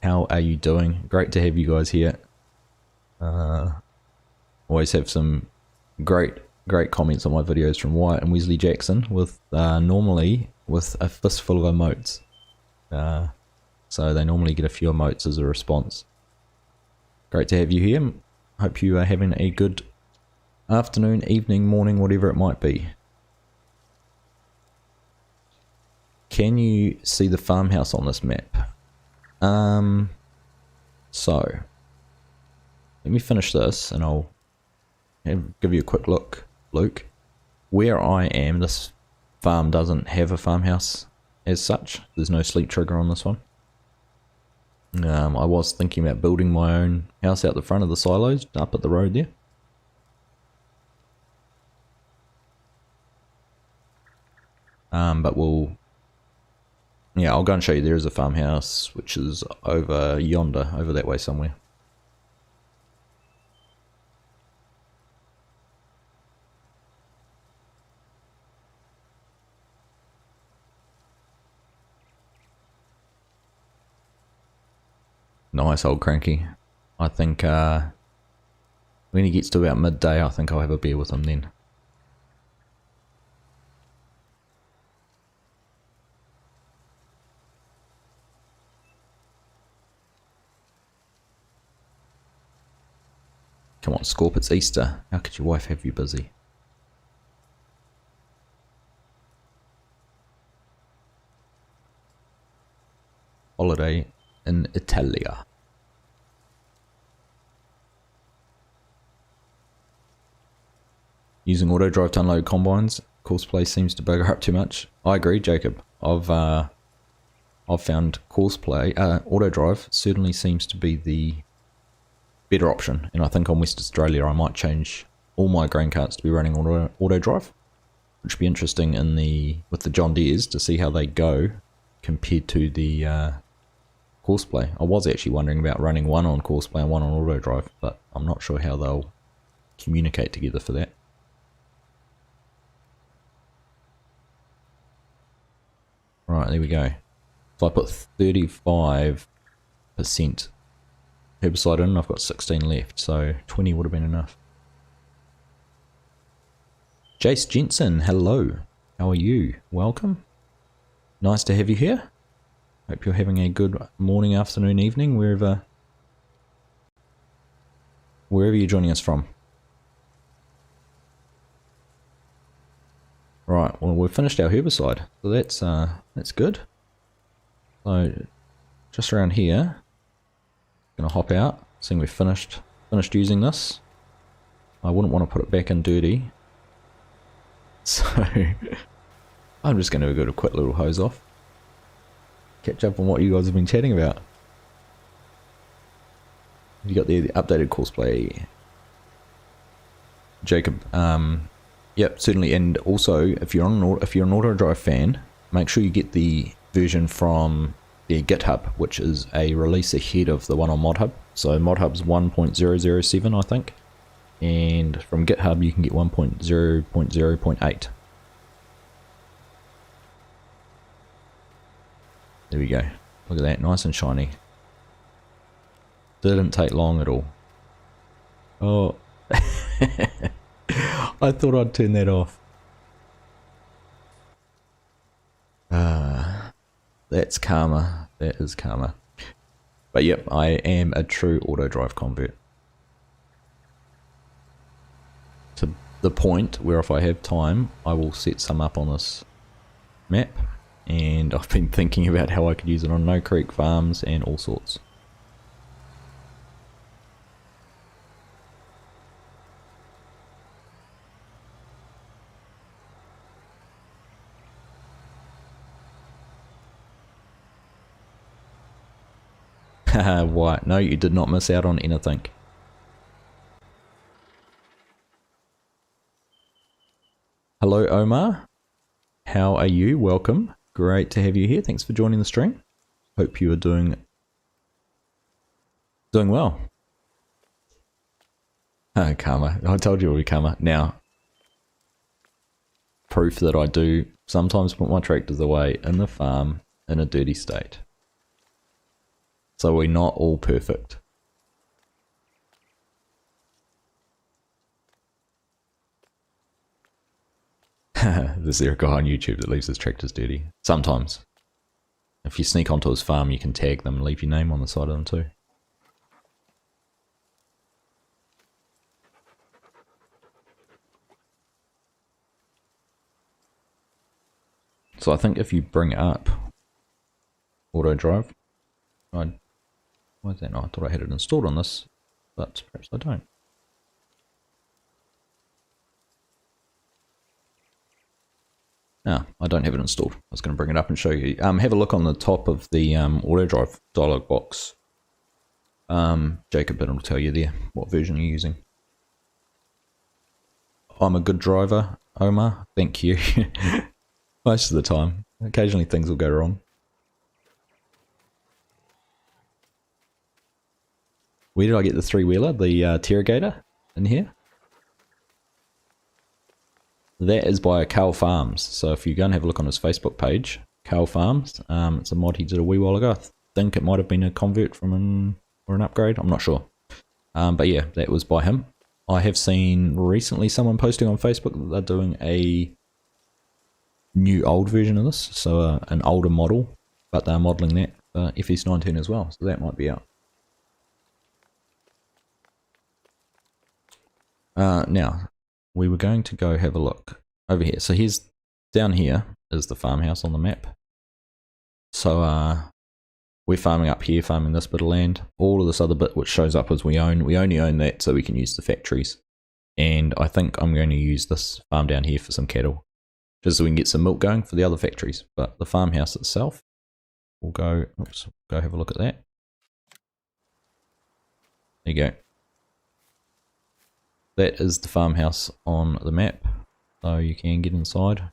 how are you doing? Great to have you guys here. Always have some great comments on my videos from Wyatt and Wesley Jackson, with normally with a fistful of emotes. So they normally get a few emotes as a response. Great to have you here. Hope you are having a good afternoon, evening, morning, whatever it might be. Can you see the farmhouse on this map? So let me finish this and I'll give you a quick look, Luke. Where I am, this farm doesn't have a farmhouse as such. There's no sleep trigger on this one. I was thinking about building my own house out the front of the silos, up at the road there. But I'll go and show you. There is a farmhouse, which is over yonder, over that way somewhere. Nice old cranky. I think when he gets to about midday, I think I'll have a beer with him then. Come on, Scorp, it's Easter. How could your wife have you busy? Holiday in Italia. Using auto drive to unload combines, Courseplay seems to bugger up too much. I agree, Jacob. I've found Courseplay, auto drive certainly seems to be the better option, and I think on West Australia I might change all my grain carts to be running auto drive, which would be interesting with the John Deeres to see how they go compared to the Courseplay. I was actually wondering about running one on Courseplay and one on auto drive, but I'm not sure how they'll communicate together for that. Right, there we go. So I put 35% herbicide in, I've got 16 left, so 20 would have been enough. Jace Jensen, hello. How are you? Welcome. Nice to have you here. Hope you're having a good morning, afternoon, evening, wherever you're joining us from. Right, well, we've finished our herbicide, so that's good. So just around here, gonna hop out, seeing we've finished using this. I wouldn't want to put it back in dirty, so I'm just gonna do a quick little hose off. Catch up on what you guys have been chatting about. You got the updated cosplay, Jacob. Yep, certainly. And also, if you're an Auto Drive fan, make sure you get the version from their GitHub, which is a release ahead of the one on ModHub. So ModHub's 1.007, I think, and from GitHub you can get 1.0.0.8. There we go. Look at that, nice and shiny. Didn't take long at all. Oh. I thought I'd turn that off. That's karma. That is karma. But yep, I am a true auto drive convert. To the point where if I have time, I will set some up on this map. And I've been thinking about how I could use it on No Creek farms and all sorts. Why? No, you did not miss out on anything. Hello, Omar. How are you? Welcome. Great to have you here. Thanks for joining the stream. Hope you are doing well. Karma. I told you it would be karma. Now, proof that I do sometimes put my tractors away in the farm in a dirty state. So we're not all perfect. Is there a guy on YouTube that leaves his tractors dirty? Sometimes. If you sneak onto his farm, you can tag them and leave your name on the side of them too. So I think if you bring up Auto Drive, why is that not? I thought I had it installed on this, but perhaps I don't. No, I don't have it installed. I was going to bring it up and show you. Have a look on the top of the Auto Drive dialog box. Jacob, it'll tell you there what version you're using. I'm a good driver, Omar. Thank you. Most of the time. Occasionally things will go wrong. Where did I get the three-wheeler? The Terragator in here? That is by Carl Farms. So if you go and have a look on his Facebook page, Carl Farms, it's a mod he did a wee while ago. I think it might have been a convert from an upgrade. I'm not sure. But yeah, that was by him. I have seen recently someone posting on Facebook that they're doing a new old version of this. So an older model, but they're modelling that for FS19 as well. So that might be out. Now, we were going to go have a look over here. So here's, down here is the farmhouse on the map. So we're farming up here, farming this bit of land. All of this other bit which shows up as we only own that so we can use the factories. And I think I'm going to use this farm down here for some cattle, just so we can get some milk going for the other factories. But the farmhouse itself, we'll go have a look at that. There you go. That is the farmhouse on the map, so you can get inside.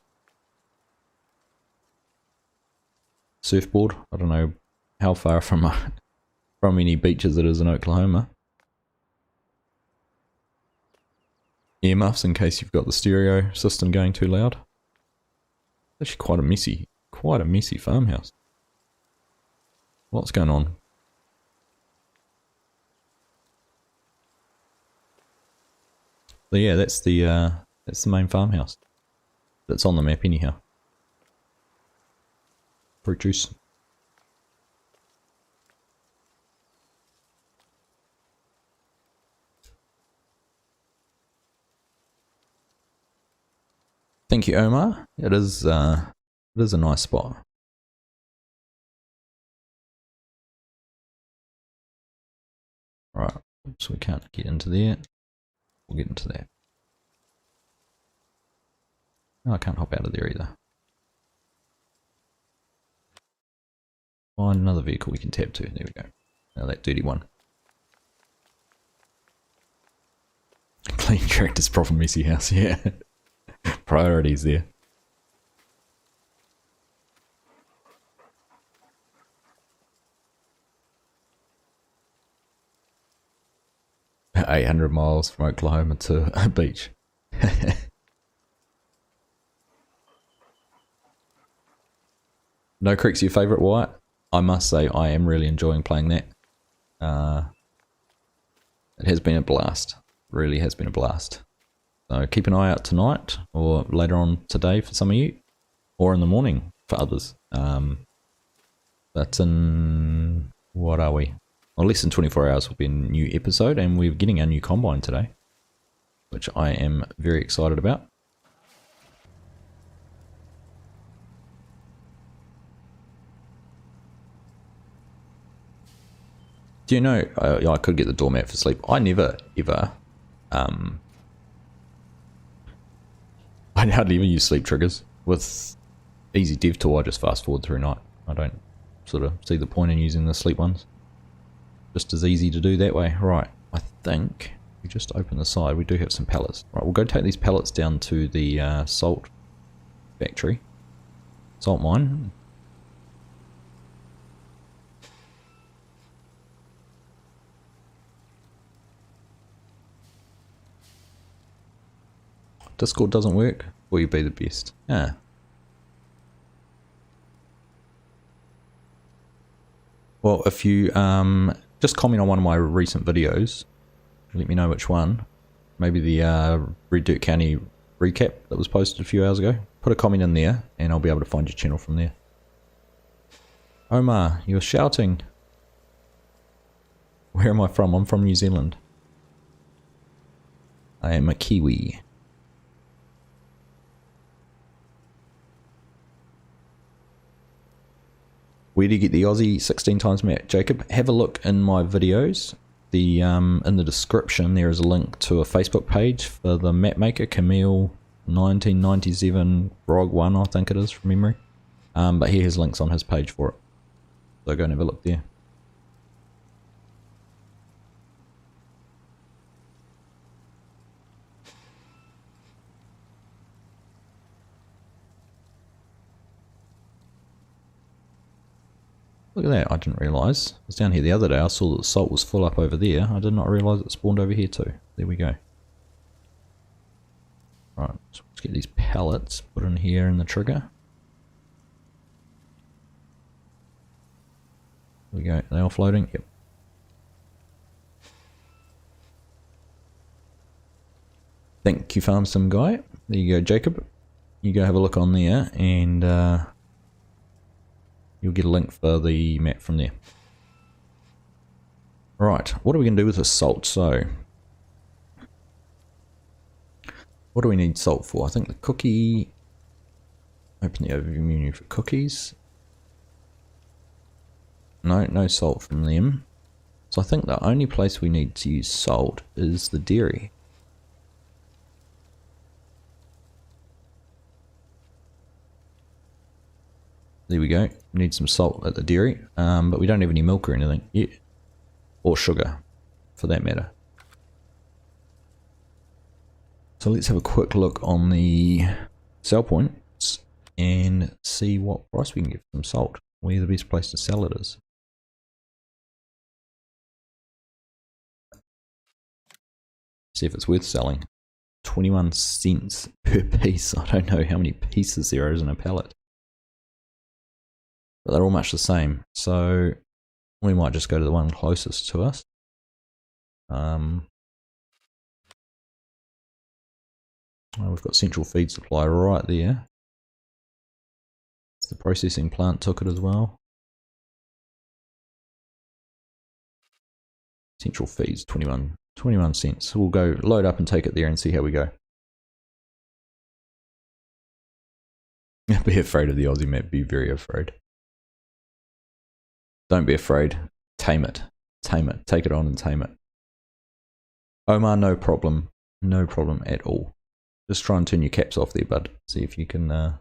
Surfboard, I don't know how far from any beaches it is in Oklahoma. Earmuffs in case you've got the stereo system going too loud. Actually quite a messy farmhouse. What's going on? So yeah, that's the That's the main farmhouse. That's on the map anyhow. Fruit juice. Thank you, Omar. It is a nice spot. Right, so we can't get into there. We'll get into that. No, I can't hop out of there either. Find another vehicle we can tap to. There we go. Now that dirty one. Clean tractor's proper messy house, yeah. Priorities there. About 800 miles from Oklahoma to a beach. No Creek's your favourite, Wyatt? I must say I am really enjoying playing that. It has been a blast. Really has been a blast. So keep an eye out tonight or later on today for some of you, or in the morning for others. That's in, what are we? Well, less than 24 hours will be a new episode, and we're getting our new combine today, which I am very excited about. Do you know, I could get the doormat for sleep. I never, ever, I hardly ever use sleep triggers. With easy dev tool, I just fast forward through night. I don't sort of see the point in using the sleep ones. Just as easy to do that way. Right, I think we just open the side. We do have some pallets. Right, we'll go take these pallets down to the salt factory. Salt mine. Discord doesn't work? Will you be the best? Ah. Well, if you just comment on one of my recent videos, let me know which one. Maybe the Red Dirt County recap that was posted a few hours ago. Put a comment in there and I'll be able to find your channel from there. Omar, you're shouting. Where am I from? I'm from New Zealand. I am a Kiwi. Where do you get the Aussie 16 times map, Jacob? Have a look in my videos. The in the description there is a link to a Facebook page for the map maker, Camille 1997 Grog 1, I think it is from memory. But he has links on his page for it. So go and have a look there. Look at that, I didn't realise. I was down here the other day, I saw that the salt was full up over there. I did not realise it spawned over here too. There we go. Right, so let's get these pallets put in here in the trigger. There we go, they all floating? Yep. Thank you, Farm Sim Guy. There you go, Jacob. You go have a look on there and you'll get a link for the map from there. Right, what are we going to do with the salt? So, what do we need salt for? I think the cookie... Open the overview menu for cookies. No salt from them. So I think the only place we need to use salt is the dairy. There we go. We need some salt at the dairy, but we don't have any milk or anything yet, or sugar, for that matter. So let's have a quick look on the sell points and see what price we can get for some salt, where the best place to sell it is. See if it's worth selling. 21 cents per piece. I don't know how many pieces there is in a pallet. But they're all much the same, so we might just go to the one closest to us. Oh, we've got central feed supply right there. The processing plant took it as well. Central feeds 21 cents. We'll go load up and take it there and see how we go. Be afraid of the Aussie map. Be very afraid. Don't be afraid. Tame it. Tame it. Take it on and tame it. Omar, no problem. No problem at all. Just try and turn your caps off there, bud. See if you can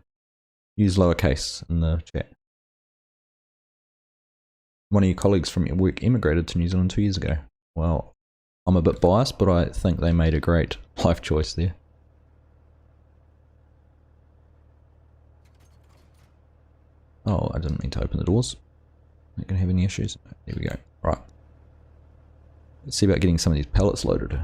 use lowercase in the chat. One of your colleagues from your work immigrated to New Zealand 2 years ago. Well, I'm a bit biased, but I think they made a great life choice there. Oh, I didn't mean to open the doors. Not gonna have any issues. There we go. Right. Let's see about getting some of these pallets loaded.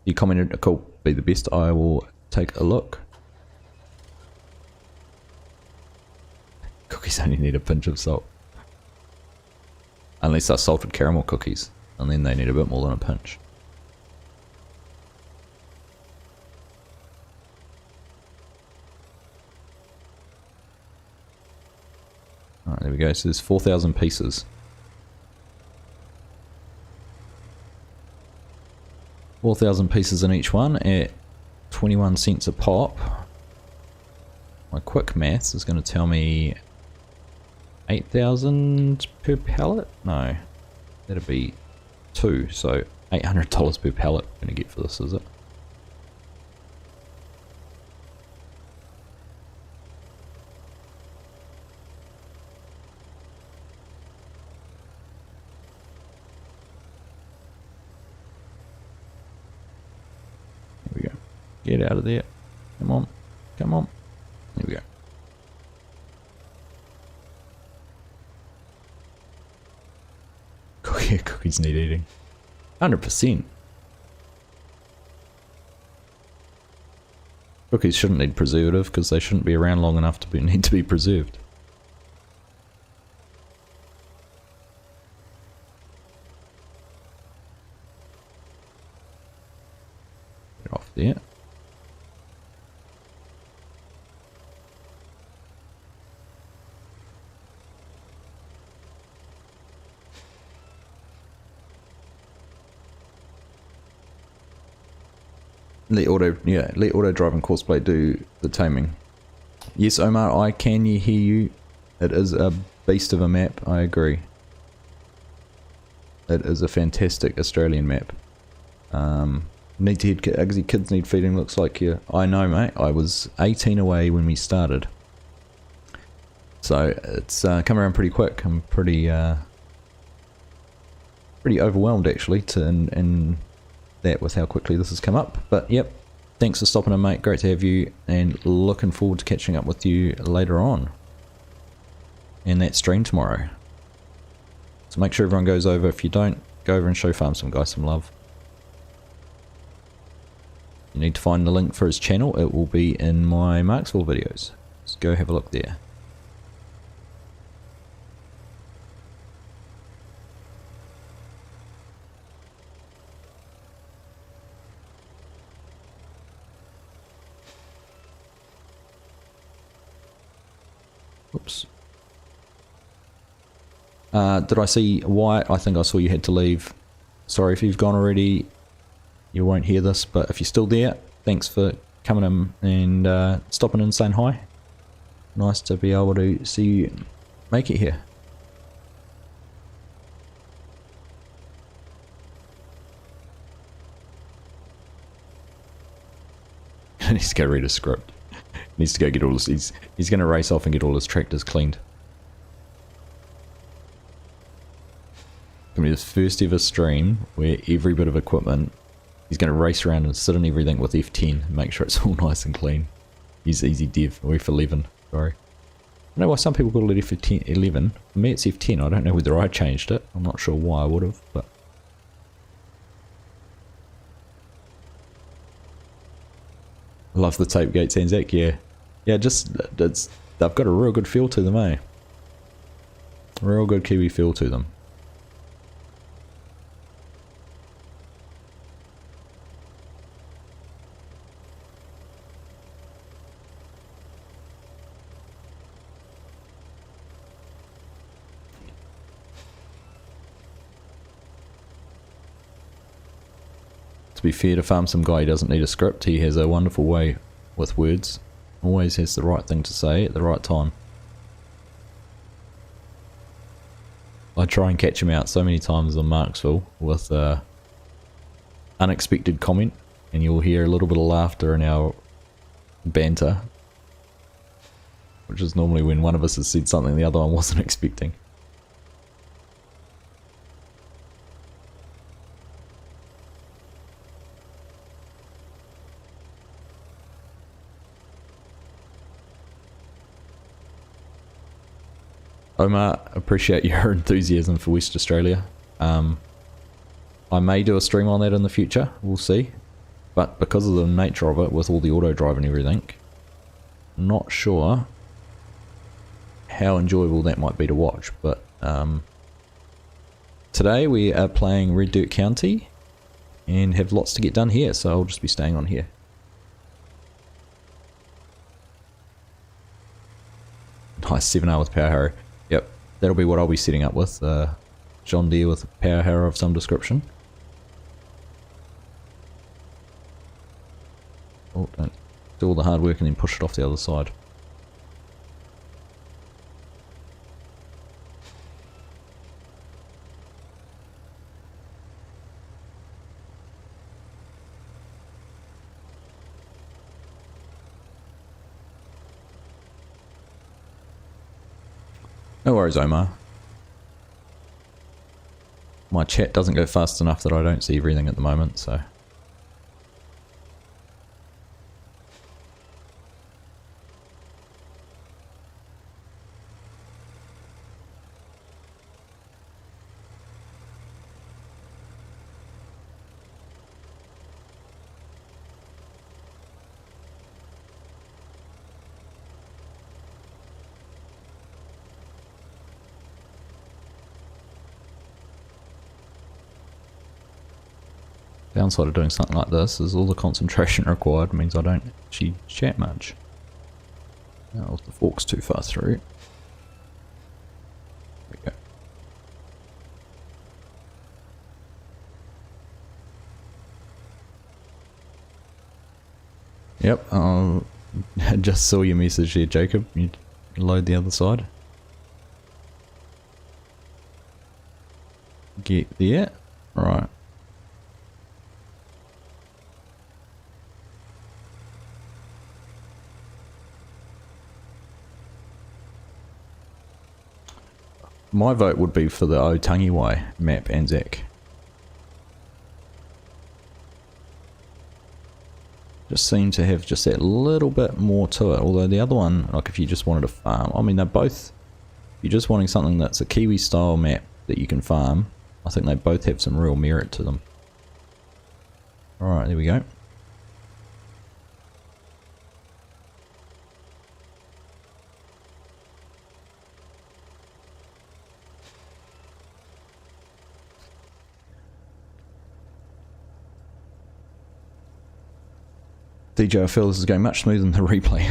You commented, cool, be the best. I will take a look. Cookies only need a pinch of salt. Unless they're salted caramel cookies, and then they need a bit more than a pinch. Alright, there we go. So there's 4,000 pieces. 4,000 pieces in each one at 21 cents a pop. My quick maths is going to tell me 8,000 per pallet? No, that'd be 2, so $800 per pallet I'm going to get for this, is it? There we go. Get out of there. Come on. Come on. There we go. Cookies need eating. 100%. Cookies shouldn't need preservative because they shouldn't be around long enough to need to be preserved. Get off there. Let auto drive and courseplay do the taming. Yes, Omar, I can hear you. It is a beast of a map, I agree. It is a fantastic Australian map. Need to head, Ugly kids need feeding, looks like you. I know, mate. I was 18 away when we started. So it's come around pretty quick. I'm pretty overwhelmed actually in that with how quickly this has come up. But yep, thanks for stopping in, mate. Great to have you, and looking forward to catching up with you later on in that stream tomorrow. So make sure everyone goes over. If you don't, go over and show Farm some guy some love. You need to find the link for his channel. It will be in my Marksville videos. Just go have a look there. Oops. Did I see Wyatt? I think I saw you had to leave. Sorry if you've gone already. You won't hear this, but if you're still there, thanks for coming in and stopping in and saying hi. Nice to be able to see you make it here. He needs to go read a script. He needs to go get all his... He's going to race off and get all his tractors cleaned. It's going to be his first ever stream where every bit of equipment, he's going to race around and sit on everything with F10 and make sure it's all nice and clean. He's easy dev, or F11, sorry. I don't know why some people call it F11. For me it's F10, I don't know whether I changed it. I'm not sure why I would have, but... I love the tape gates, Anzac, yeah. Yeah, they've got a real good feel to them, eh? A real good Kiwi feel to them. be fair to Farm Some Guy, he doesn't need a script. He has a wonderful way with words. Always has the right thing to say at the right time. I try and catch him out so many times on Marksville with unexpected comment, and you'll hear a little bit of laughter in our banter, which is normally when one of us has said something the other one wasn't expecting. Omar, appreciate your enthusiasm for West Australia. I may do a stream on that in the future, we'll see. But because of the nature of it, with all the auto drive and everything, not sure how enjoyable that might be to watch. But today we are playing Red Dirt County and have lots to get done here, so I'll just be staying on here. Nice 7R with Power Harrow. Yep, that'll be what I'll be setting up with. John Deere with a Power Harrow of some description. Oh, don't do all the hard work and then push it off the other side. No worries, Omar. My chat doesn't go fast enough that I don't see everything at the moment, so... Downside of doing something like this is all the concentration required means I don't actually chat much. Now if the fork's too far through. There we go. Yep, I just saw your message there, Jacob. You load the other side. Get there. Right. My vote would be for the Otangiwai map, Anzac. Just seem to have just that little bit more to it, although the other one, like if you just wanted to farm, I mean they're both, if you're just wanting something that's a Kiwi style map that you can farm, I think they both have some real merit to them. Alright, there we go. DJ, I feel this is going much smoother than the replay.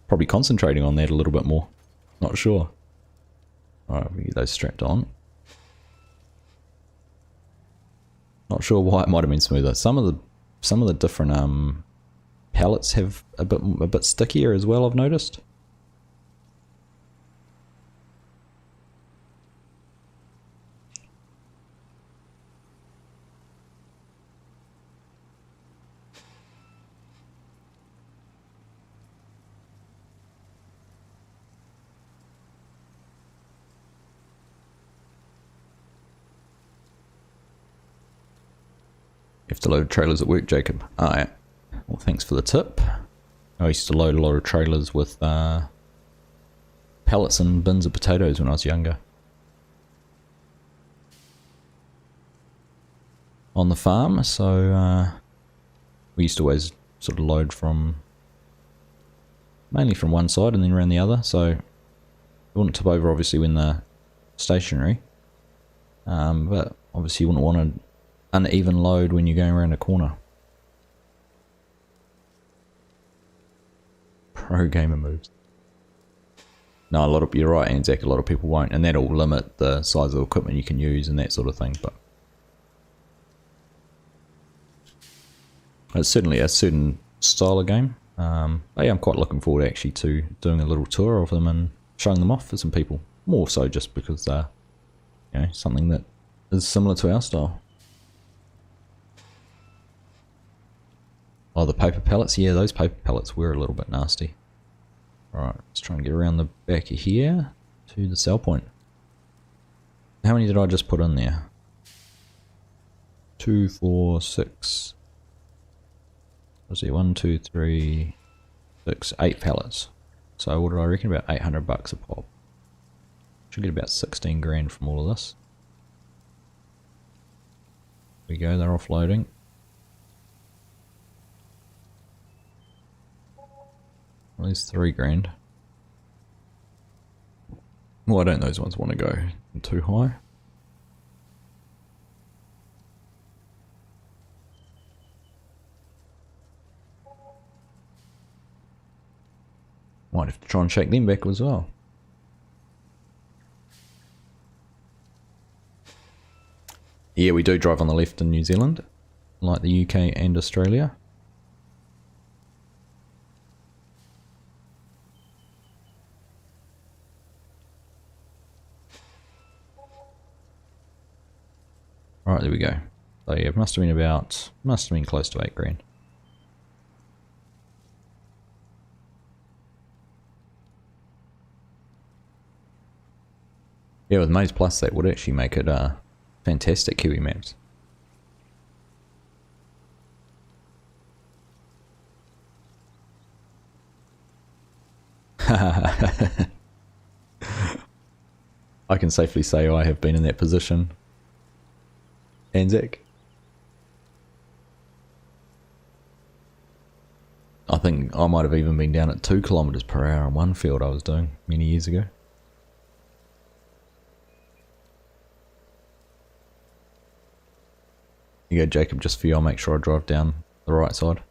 Probably concentrating on that a little bit more. Not sure. Alright, we get those strapped on. Not sure why it might have been smoother. Some of the different pellets have a bit stickier as well, I've noticed. You have to load trailers at work, Jacob. Ah, yeah. Well, thanks for the tip. I used to load a lot of trailers with pallets and bins of potatoes when I was younger. On the farm, so we used to always sort of load from, mainly from one side and then around the other, so it wouldn't tip over obviously when they're stationary, but obviously you wouldn't want an uneven load when you're going around a corner. Pro gamer moves. No, you're right, Anzac, a lot of people won't, and that'll limit the size of equipment you can use and that sort of thing, but It's certainly a certain style of game. But yeah, I'm quite looking forward actually to doing a little tour of them and showing them off for some people. More so just because they're, you know, something that is similar to our style. Oh, the paper pellets? Yeah, those paper pellets were a little bit nasty. Alright, let's try and get around the back of here to the sell point. How many did I just put in there? 2, 4, 6. Was it 1, 2, 3, 6, 8 pallets. So what did I reckon? About 800 bucks a pop. Should get about 16 grand from all of this. There we go, they're offloading. At least 3 grand. Why don't those ones want to go too high? Might have to try and shake them back as well. Yeah, we do drive on the left in New Zealand, like the UK and Australia. Alright, there we go. So yeah, it must have been close to 8 grand. Yeah, with Maze Plus that would actually make it fantastic Kiwi maps. I can safely say I have been in that position. Anzac. I think I might have even been down at 2 kilometers per hour on one field I was doing many years ago. Here you go, Jacob, just for you, I'll make sure I drive down the right side.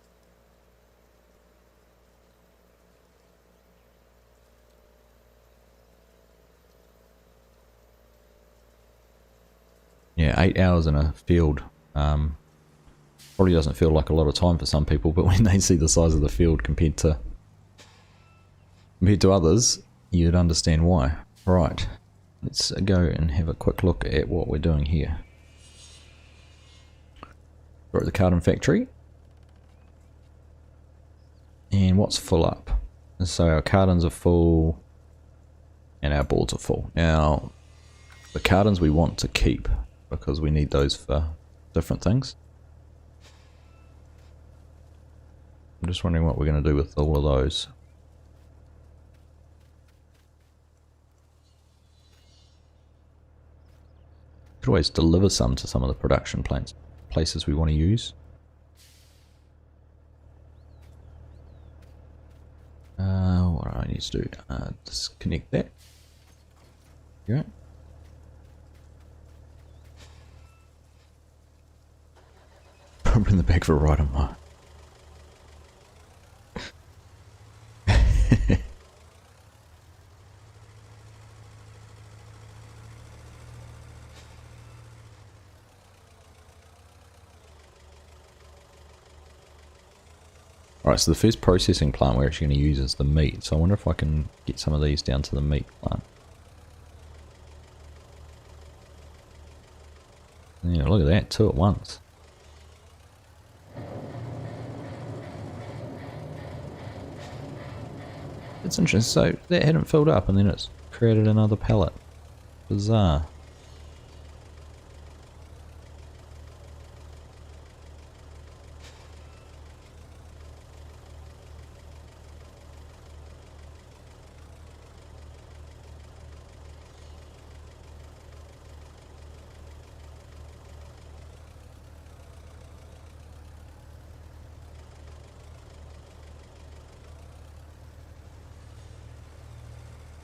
Yeah, 8 hours in a field. Probably doesn't feel like a lot of time for some people, but when they see the size of the field compared to others, you'd understand why. Right, let's go and have a quick look at what we're doing here. We're at the carton factory. And what's full up? So our cartons are full and our boards are full. Now, the cartons we want to keep because we need those for different things. I'm just wondering what we're going to do with all of those. Could always deliver some to some of the production places we want to use. What do I need to do? Disconnect that. Yeah. Put in the back of a ride on my. Alright, so the first processing plant we're actually going to use is the meat. So I wonder if I can get some of these down to the meat plant. Yeah, look at that, 2 at once. It's interesting, so that hadn't filled up and then it's created another pallet. Bizarre.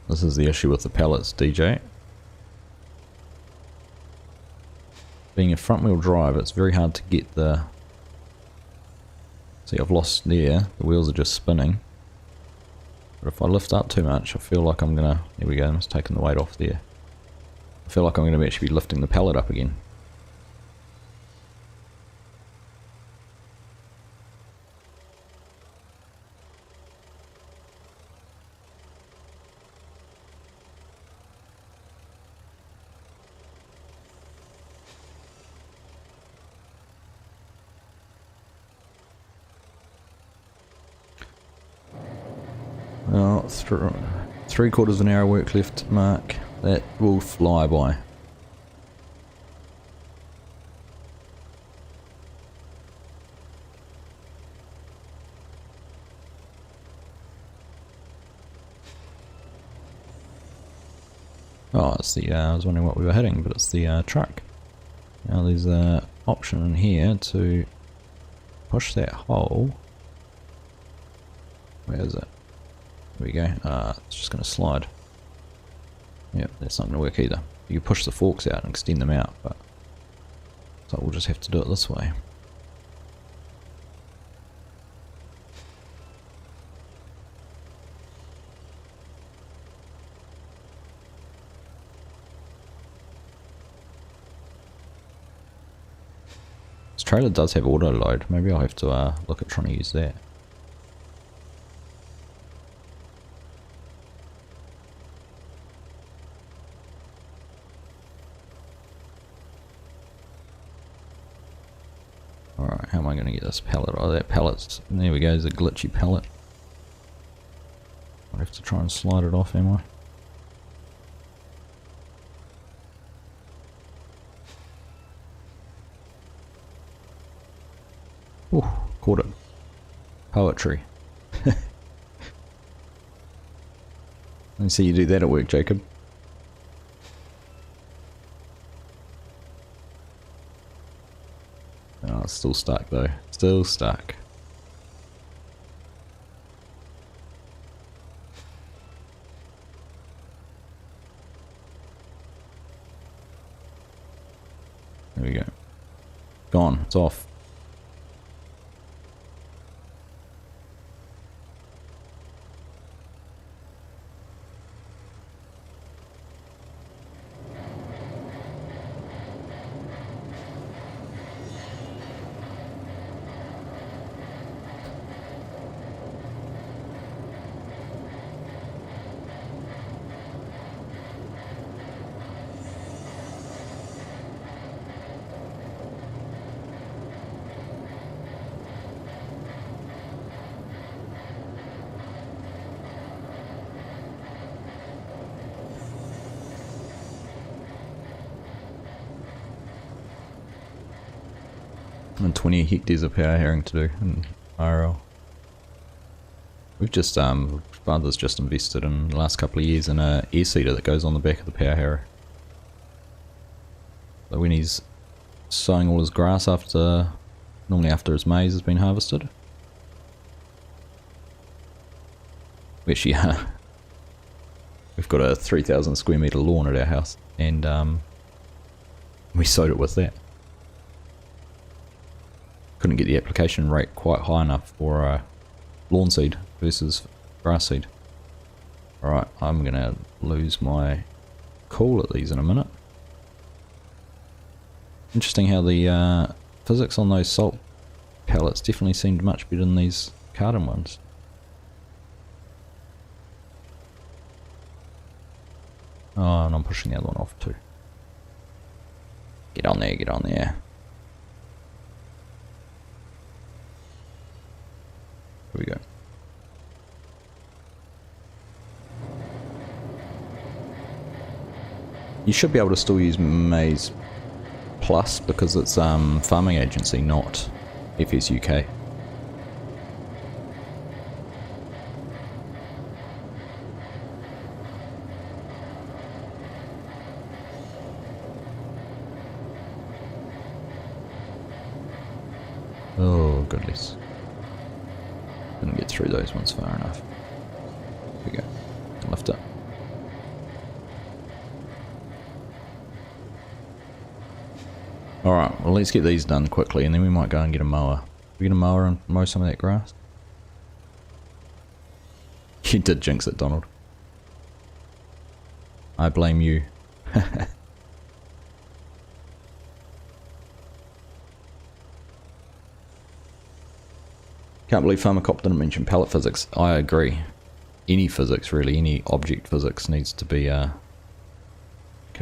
This is the issue with the pallets, DJ. Being a front wheel drive, it's very hard to get the... See, I've lost there, the wheels are just spinning. But if I lift up too much, I feel like I'm gonna... There we go, I'm just taking the weight off there. I feel like I'm gonna actually be lifting the pallet up again. Well, 3/4 of an hour work left, Mark. That will fly by. Oh, it's the, I was wondering what we were hitting, but it's the truck. Now there's an option in here to push that hole. Where is it? There we go. It's just going to slide. Yep, that's not going to work either. You can push the forks out and extend them out, but so we'll just have to do it this way. This trailer does have auto load. Maybe I'll have to look at trying to use that. Alright, how am I going to get this pallet? Oh, that pallet's... There we go, there's a glitchy pallet. I'll have to try and slide it off, am I? Ooh, caught it. Poetry. Let me see you do that at work, Jacob. Oh, it's still stuck though. Still stuck. There we go. Gone. It's off. And 20 hectares of power herring to do in IRL. We've just, father's just invested in the last couple of years in a air seeder that goes on the back of the power harrow. So when he's sowing all his grass normally after his maize has been harvested. We actually, we've got a 3,000 square metre lawn at our house, and we sowed it with that. Couldn't get the application rate quite high enough for lawn seed versus grass seed. Alright, I'm gonna lose my cool at these in a minute. Interesting how the physics on those salt pellets definitely seemed much better than these carton ones. Oh, and I'm pushing the other one off too. Get on there, get on there. Here we go. You should be able to still use Maize Plus because it's Farming Agency, not FSUK. Oh goodness. Couldn't get through those ones far enough. Here we go. Lift up. Alright, well let's get these done quickly and then we might go and get a mower. We get a mower and mow some of that grass? You did jinx it, Donald. I blame you. Can't believe Pharmacop didn't mention pellet physics. I agree. Any physics really, any object physics needs to be,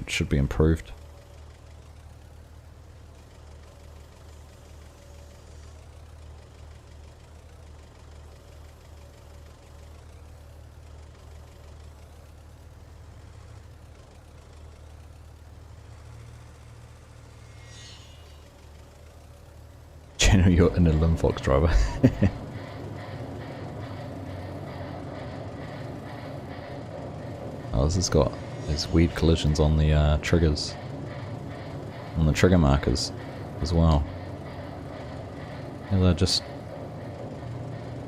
should be improved. channel you're in a Limfox driver. Oh, this has got these weird collisions on the triggers. On the trigger markers as well. And they just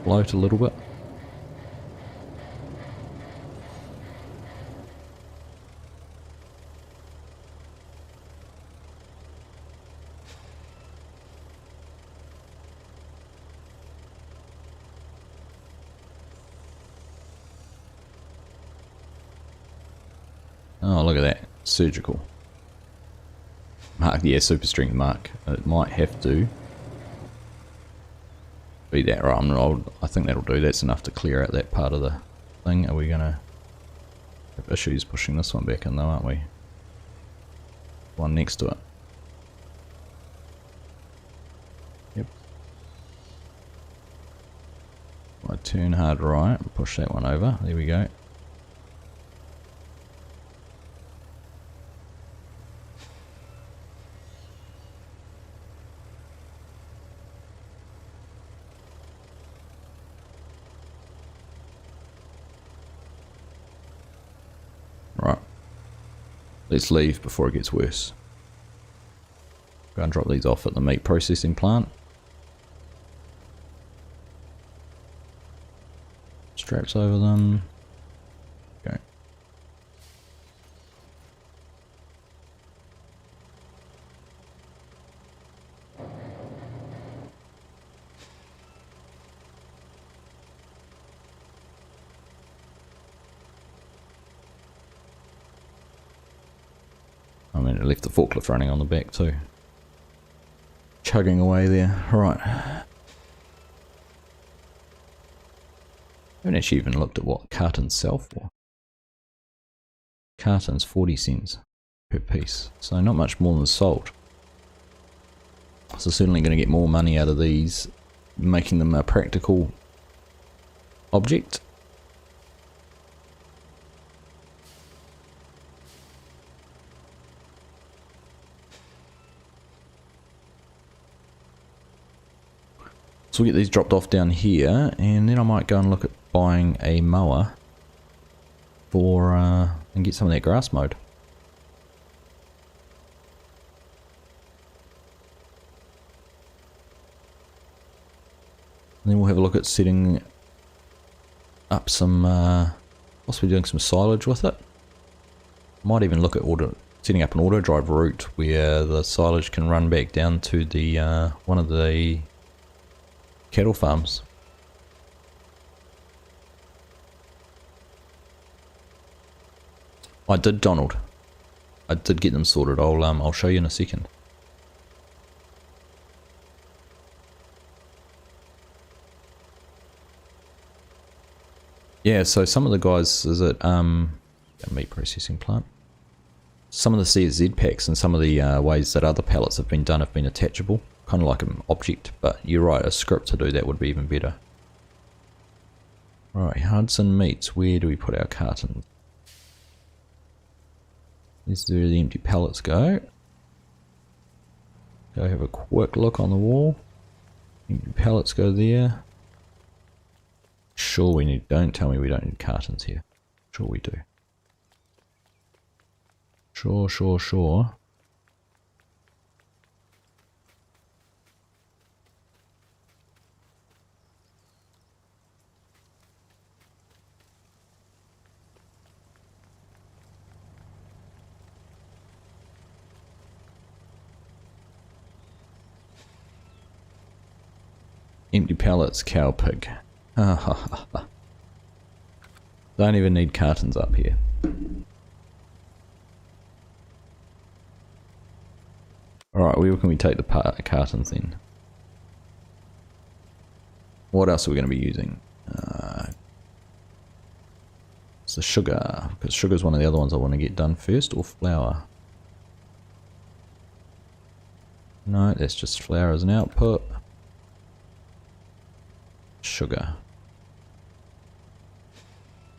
float a little bit. Oh, look at that. Surgical. Mark, yeah, super strength mark. It might have to be that, right? I think that'll do. That's enough to clear out that part of the thing. Are we going to have issues pushing this one back in though, aren't we? One next to it. Yep. I turn hard right and push that one over. There we go. Right, let's leave before it gets worse. Go and drop these off at the meat processing plant. Straps over them. Go. I mean, it left the forklift running on the back too. Chugging away there. Right. I haven't actually even looked at what cartons sell for. Cartons 40 cents per piece. So not much more than salt. So certainly going to get more money out of these, making them a practical object. So we'll get these dropped off down here, and then I might go and look at buying a mower for and get some of that grass mowed. And then we'll have a look at setting up some, possibly doing some silage with it. Might even look at setting up an auto drive route where the silage can run back down to the one of the cattle farms. I did, Donald. I did get them sorted. I'll show you in a second. Yeah, so some of the guys is at a meat processing plant. Some of the CSZ packs and some of the ways that other pallets have been done have been attachable. Kind of like an object, but you're right, a script to do that would be even better. Right, Hudson Meats, where do we put our cartons? This is where the empty pallets go. Go have a quick look on the wall. Empty pallets go there. Sure we need, don't tell me we don't need cartons here. Sure we do. Sure. Empty pallets, cow pig. Don't even need cartons up here. Alright, where can we take the cartons then? What else are we going to be using? It's the sugar, because sugar is one of the other ones I want to get done first, or flour. No, that's just flour as an output. Sugar.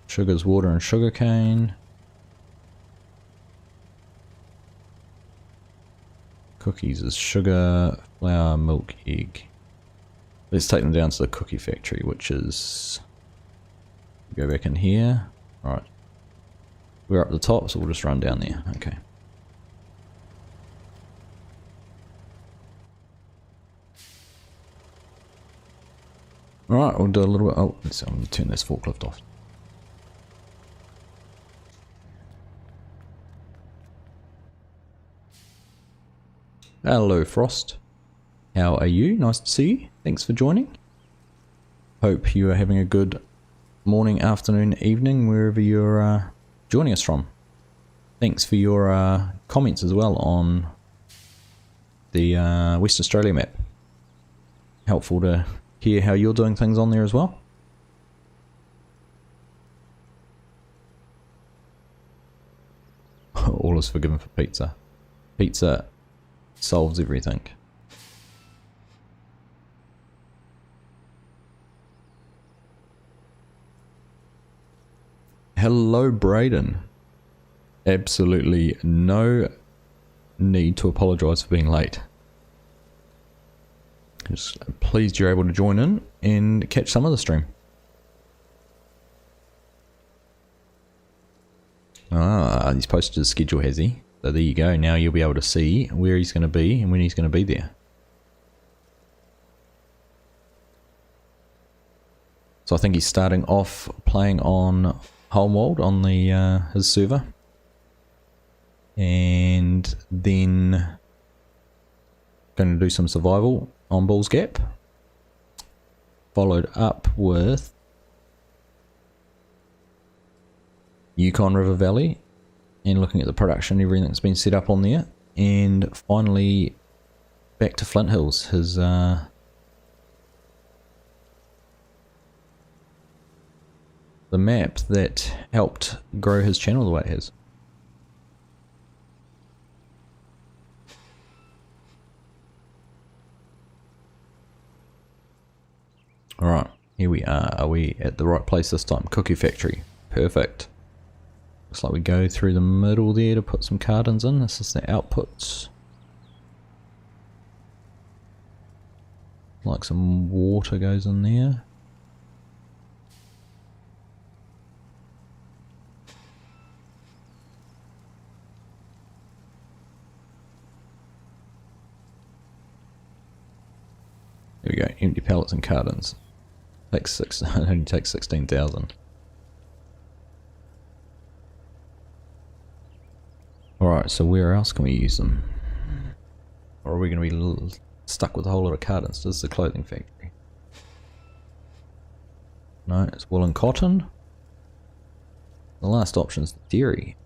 Sugar's water and sugar cane. Cookies is sugar, flour, milk, egg. Let's take them down to the cookie factory, which is... Go back in here. Alright. We're up the top, so we'll just run down there. Okay. Alright, we'll do a little bit... Oh, let's see, I'm going to turn this forklift off. Hello, Frost. How are you? Nice to see you. Thanks for joining. Hope you are having a good morning, afternoon, evening, wherever you're joining us from. Thanks for your comments as well on the West Australia map. Helpful to hear how you're doing things on there as well. All is forgiven for pizza. Pizza solves everything. Hello, Braden. Absolutely no need to apologise for being late. Just pleased you're able to join in and catch some of the stream. Ah, he's posted his schedule, has he? So there you go. Now you'll be able to see where he's going to be and when he's going to be there. So I think he's starting off playing on Homeworld on the his server, and then going to do some survival on Bull's Gap, followed up with Yukon River Valley and looking at the production, everything that's been set up on there, and finally back to Flint Hills, his the map that helped grow his channel the way it has. Alright, here we are. Are we at the right place this time? Cookie factory. Perfect. Looks like we go through the middle there to put some cartons in. This is the outputs. Like some water goes in there. There we go, empty pallets and cartons. It only takes 16,000. Alright, so where else can we use them? Or are we going to be stuck with a whole lot of cartons? This is the clothing factory. No, it's wool and cotton. The last option is dairy.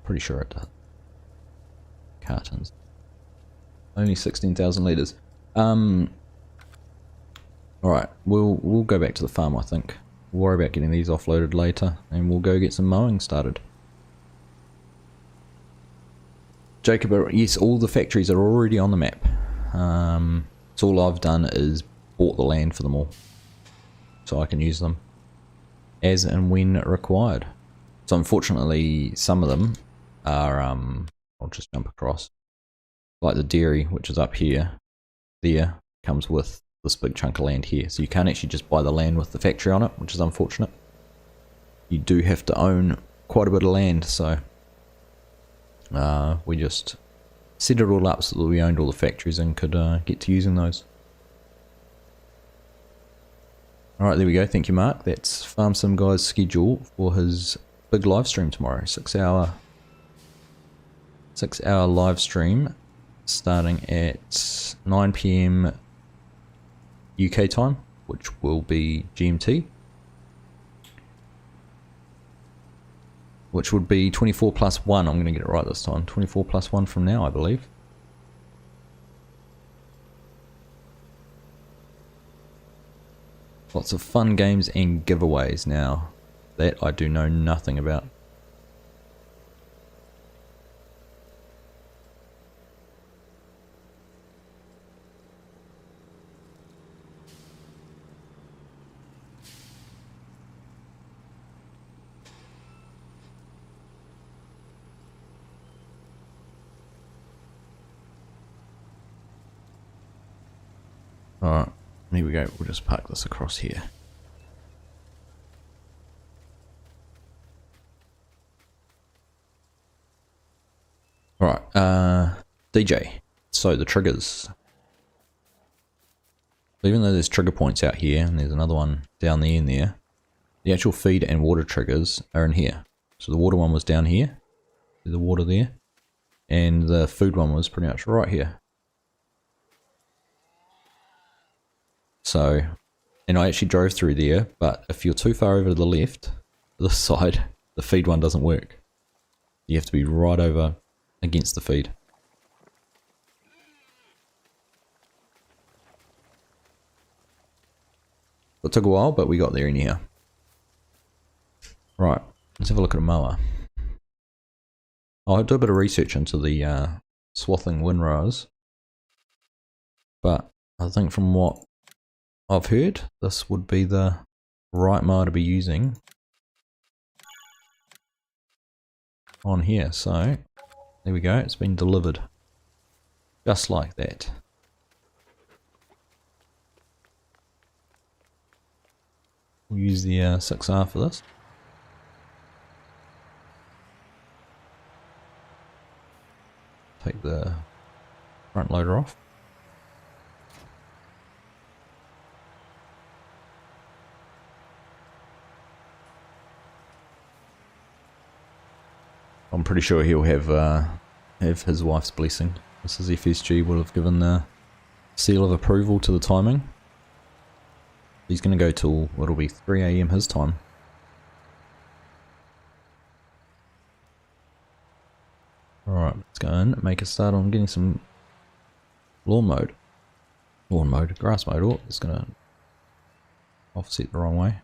Pretty sure it does. Cartons. Only 16,000 litres. Alright, we'll go back to the farm, I think. We'll worry about getting these offloaded later, and we'll go get some mowing started. Jacob, yes, all the factories are already on the map. So all I've done is bought the land for them all, so I can use them as and when required. So unfortunately, some of them are, I'll just jump across, like the dairy, which is up here, there, comes with this big chunk of land here. So you can't actually just buy the land with the factory on it, which is unfortunate. You do have to own quite a bit of land, so we just set it all up so that we owned all the factories and could get to using those. Alright, there we go. Thank you, Mark. That's Farm Sim Guy's schedule for his big live stream tomorrow. 6 hour live stream starting at 9 PM UK time, which will be GMT, which would be 24 plus 1. I'm going to get it right this time. 24 plus 1 from now, I believe. Lots of fun games and giveaways now. That I do know nothing about. Alright, here we go. We'll just park this across here. Alright, DJ. So the triggers. Even though there's trigger points out here, and there's another one down there and there, the actual feed and water triggers are in here. So the water one was down here, there's the water there, and the food one was pretty much right here. So, and I actually drove through there, but if you're too far over to the left, this side, the feed one doesn't work. You have to be right over against the feed. It took a while, but we got there anyhow. Right, let's have a look at a mower. I'll do a bit of research into the swathing windrows, but I think from what I've heard, this would be the right mower to be using on here. So there we go, it's been delivered just like that. We'll use the 6R for this. Take the front loader off. I'm pretty sure he'll have his wife's blessing. This is FSG would have given the seal of approval to the timing. He's going to go till, it'll be 3 AM his time. Alright, let's go in, make a start on getting some lawn mode. Grass mode. Oh, it's going to offset the wrong way.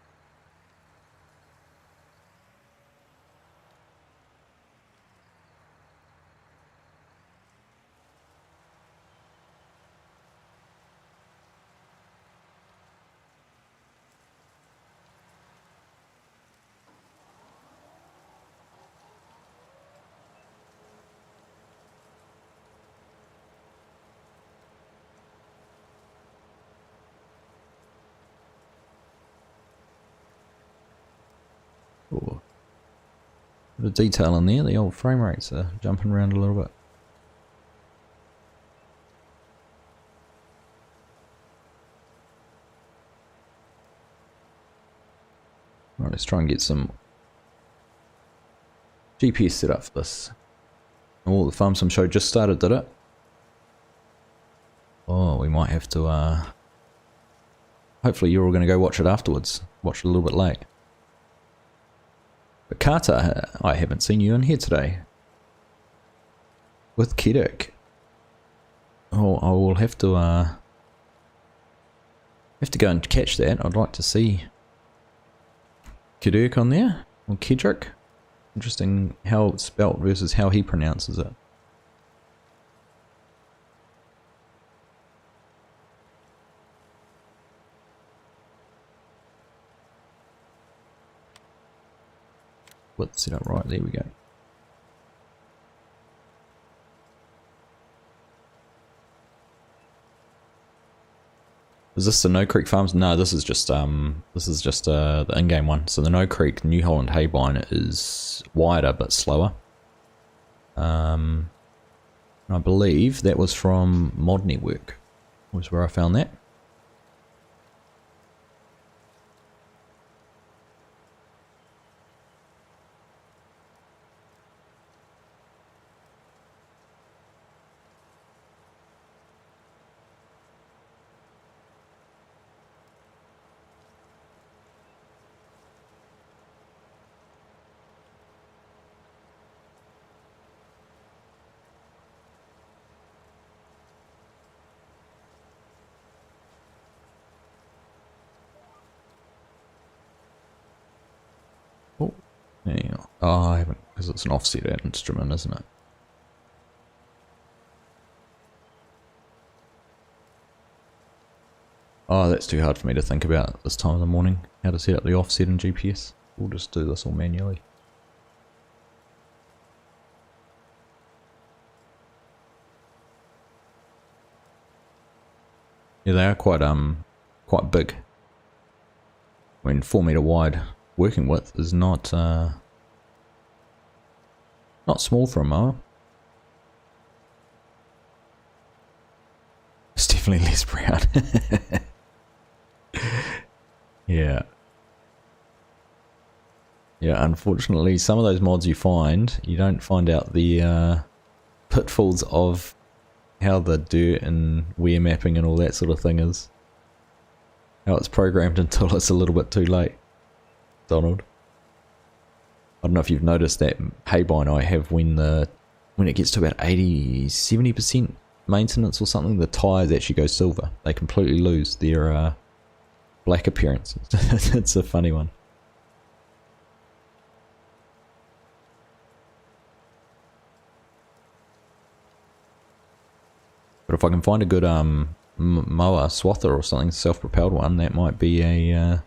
Ooh. Bit of detail in there, the old frame rates are jumping around a little bit. Alright, let's try and get some GPS set up for this. Oh, the farm sim show just started, did it? Oh, we might have to, hopefully you're all going to go watch it afterwards. Watch it a little bit late. But Carter, I haven't seen you in here today. With Kiddick. Oh, I will have to go and catch that. I'd like to see Kiddick on there. Or Kidrick. Interesting how it's spelt versus how he pronounces it. Let's set up right, there we go. Is this the No Creek Farms? No, this is just the in-game one. So the No Creek New Holland Haybine is wider but slower. I believe that was from Mod Network, was where I found that. Oh, yeah. Oh, I haven't, because it's an offset instrument, isn't it? Oh, that's too hard for me to think about this time of the morning. How to set up the offset in GPS. We'll just do this all manually. Yeah, they are quite big. I mean, 4 meter wide working width is not small for a mower. It's definitely less brown. Yeah. Yeah, unfortunately, some of those mods you don't find out the pitfalls of how the dirt and wear mapping and all that sort of thing is. How it's programmed until it's a little bit too late. Donald. I don't know if you've noticed that haybine I have when it gets to about 80-70% maintenance or something, the tyres actually go silver. They completely lose their black appearance. It's a funny one. But if I can find a good mower, swather or something, self-propelled one, that might be a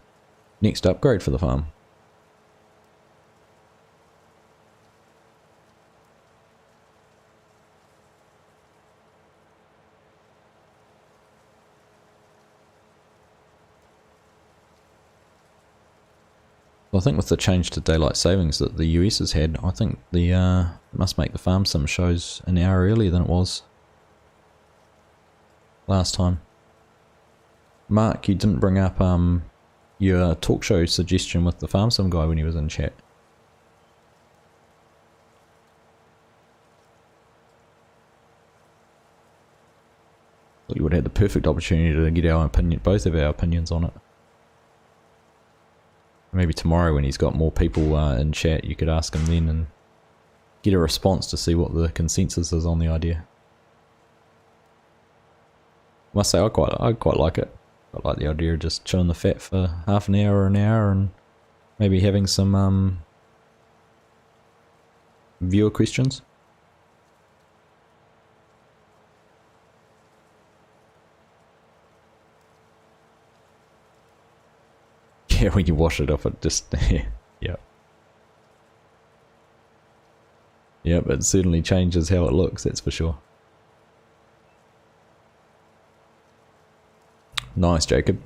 next upgrade for the farm. I think with the change to daylight savings that the US has had, I think the it must make the farm sim shows an hour earlier than it was last time. Mark, you didn't bring up your talk show suggestion with the farm sim guy when he was in chat. Thought you would have the perfect opportunity to get our opinion, both of our opinions on it. Maybe tomorrow when he's got more people in chat, you could ask him then and get a response to see what the consensus is on the idea. I must say I quite like it. I like the idea of just chilling the fat for half an hour or an hour and maybe having some viewer questions. Yeah, when you wash it off, it just yeah. Yep, it certainly changes how it looks, that's for sure. Nice, Jacob.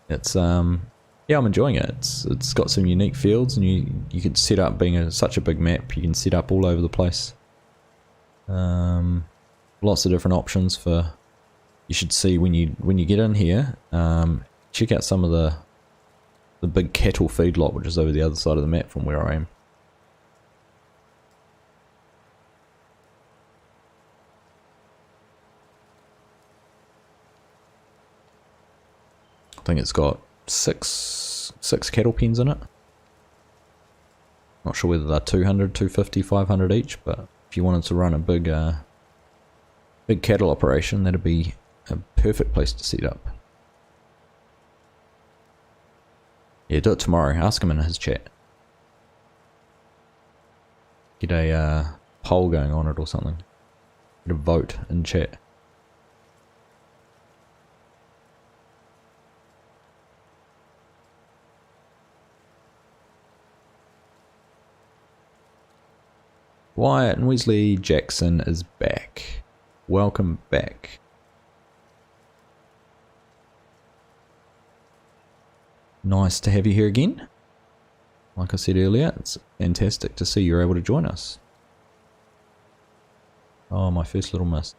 It's yeah, I'm enjoying it. It's got some unique fields, and you can set up, being such a big map, you can set up all over the place. Lots of different options for. You should see when you get in here. Check out some of the big cattle feedlot, which is over the other side of the map from where I am. I think it's got six cattle pens in it. Not sure whether they're 200, 250, 500 each, but if you wanted to run a big cattle operation, that'd be a perfect place to set up. Yeah, do it tomorrow. Ask him in his chat. Get a poll going on it or something. Get a vote in chat. Wyatt and Wesley Jackson is back. Welcome back. Nice to have you here again. Like I said earlier, it's fantastic to see you're able to join us. Oh, my first little miss.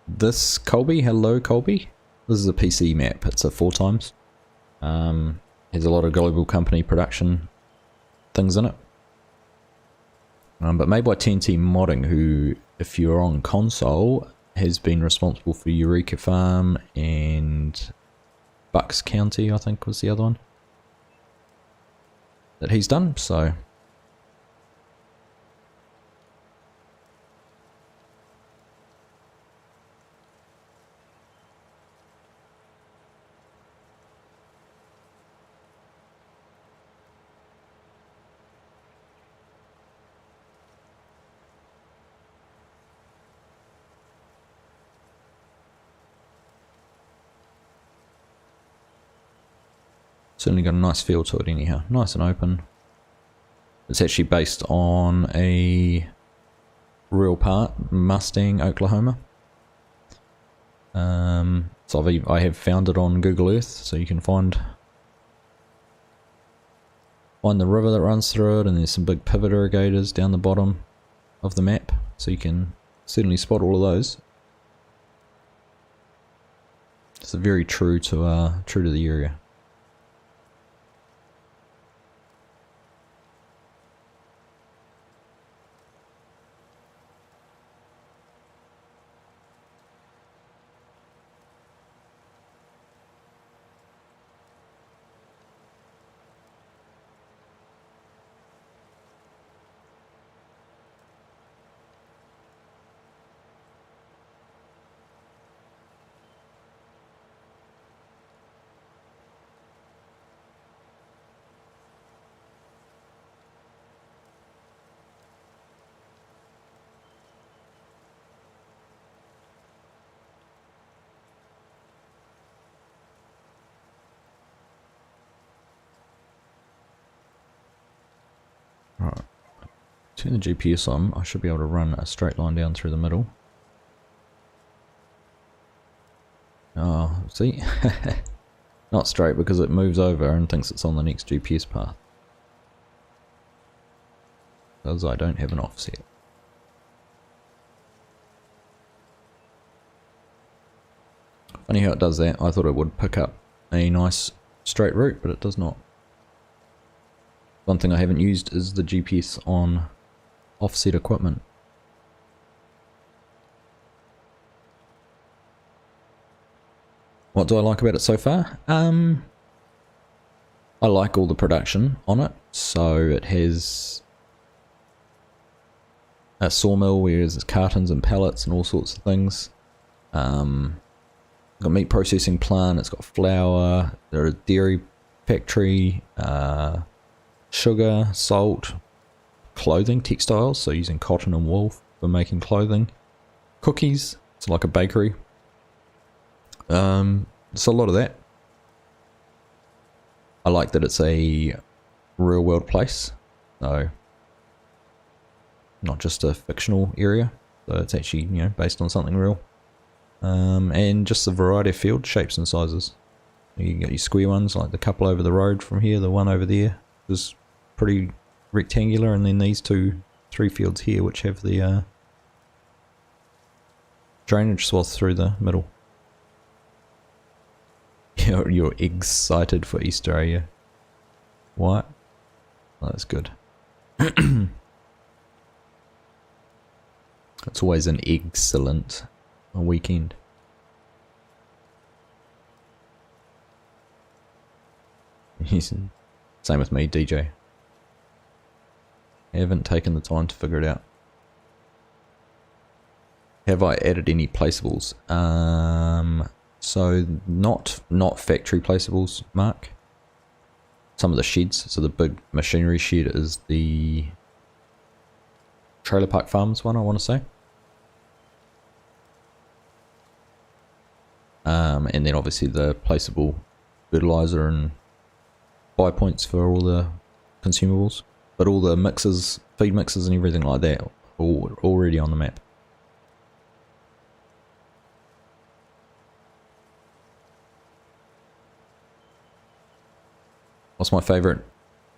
This Colby, hello Colby. This is a PC map. It's a 4x. Has a lot of global company production things in it. But made by TNT Modding, who, if you're on console, has been responsible for Eureka Farm and Bucks County, I think was the other one that he's done, so certainly got a nice feel to it anyhow. Nice and open. It's actually based on a real part, Mustang, Oklahoma. So I have found it on Google Earth, so you can find the river that runs through it, and there's some big pivot irrigators down the bottom of the map, so you can certainly spot all of those. It's very true to the area. Right. Turn the GPS on, I should be able to run a straight line down through the middle. Oh, see? Not straight because it moves over and thinks it's on the next GPS path. Because I don't have an offset. Funny how it does that. I thought it would pick up a nice straight route, but it does not. One thing I haven't used is the GPS on offset equipment. What do I like about it so far? I like all the production on it. So it has a sawmill where there's cartons and pallets and all sorts of things. Got a meat processing plant, it's got flour, there's a dairy factory, sugar, salt, clothing, textiles, so using cotton and wool for making clothing, cookies, it's like a bakery. It's a lot of that. I like that it's a real world place, so not just a fictional area, so it's actually, you know, based on something real. And just the variety of field shapes and sizes. You got your square ones like the couple over the road from here, the one over there is pretty rectangular, and then these three fields here which have the drainage swath through the middle. You're excited for Easter, are you? What? Oh, that's good. It's always an excellent weekend. Same with me, DJ. I haven't taken the time to figure it out. Have I added any placeables? So not factory placeables, Mark. Some of the sheds. So the big machinery shed is the Trailer Park Farms one, I want to say. And then obviously the placeable fertilizer and buy points for all the consumables. But all the mixes, feed mixes and everything like that, all already on the map. What's my favourite,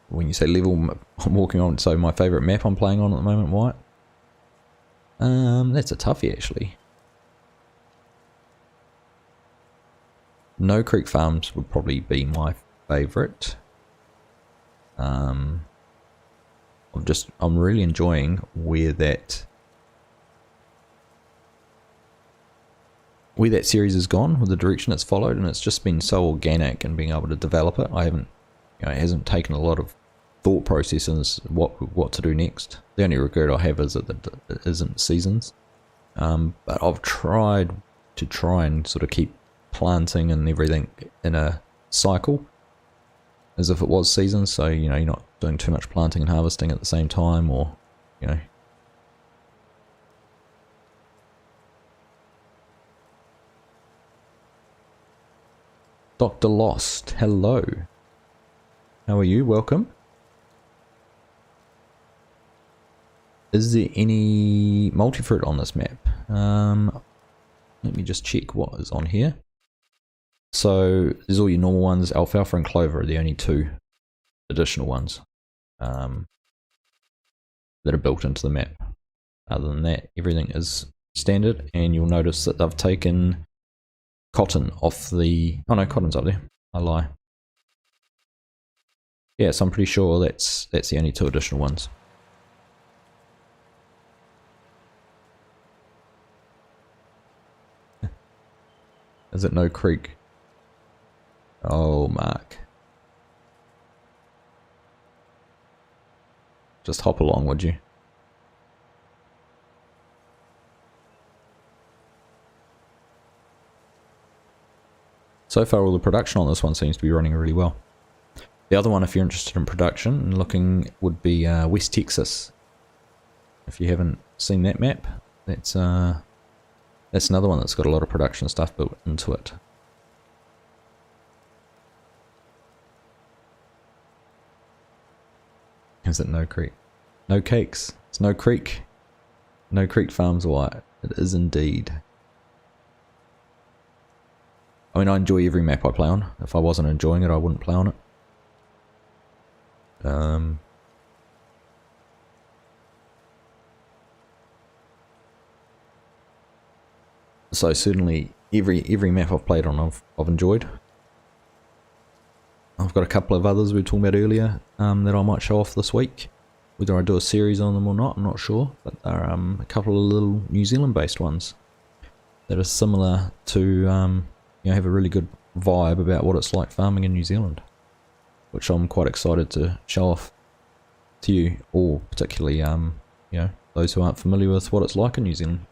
when you say level I'm walking on, so my favourite map I'm playing on at the moment, Wyatt? That's a toughie actually. No Creek Farms would probably be my favourite. I'm really enjoying where that series has gone, with the direction it's followed, and it's just been so organic and being able to develop it. I haven't, it hasn't taken a lot of thought processes what to do next. The only regret I have is that it isn't seasons. But I've tried and sort of keep planting and everything in a cycle as if it was seasons, so you're not doing too much planting and harvesting at the same time, or Dr. Lost, hello. How are you? Welcome. Is there any multi-fruit on this map? Let me just check what is on here. So there's all your normal ones. Alfalfa and clover are the only two additional ones that are built into the map. Other than that, everything is standard, and you'll notice that they've taken cotton off the... Oh no, cotton's up there. I lie. Yeah, so I'm pretty sure that's the only two additional ones. Is it no creek? Oh, Mark. Just hop along, would you? So far all the production on this one seems to be running really well. The other one, if you're interested in production and looking, would be West Texas. If you haven't seen that map, that's another one that's got a lot of production stuff built into it. Is it no creek? No cakes. It's no creek. No creek farms white. It is indeed. I mean, I enjoy every map I play on. If I wasn't enjoying it, I wouldn't play on it. So certainly every map I've played on I've enjoyed. I've got a couple of others we were talking about earlier that I might show off this week. Whether I do a series on them or not, I'm not sure. But there are a couple of little New Zealand based ones that are similar to have a really good vibe about what it's like farming in New Zealand, which I'm quite excited to show off to you all, particularly those who aren't familiar with what it's like in New Zealand.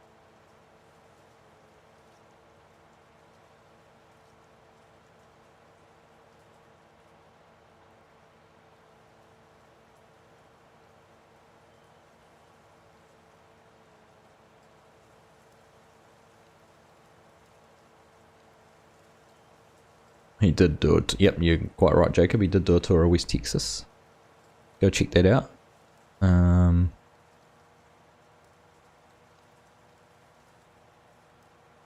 He did do it. Yep, you're quite right, Jacob. He did do a tour of West Texas. Go check that out. And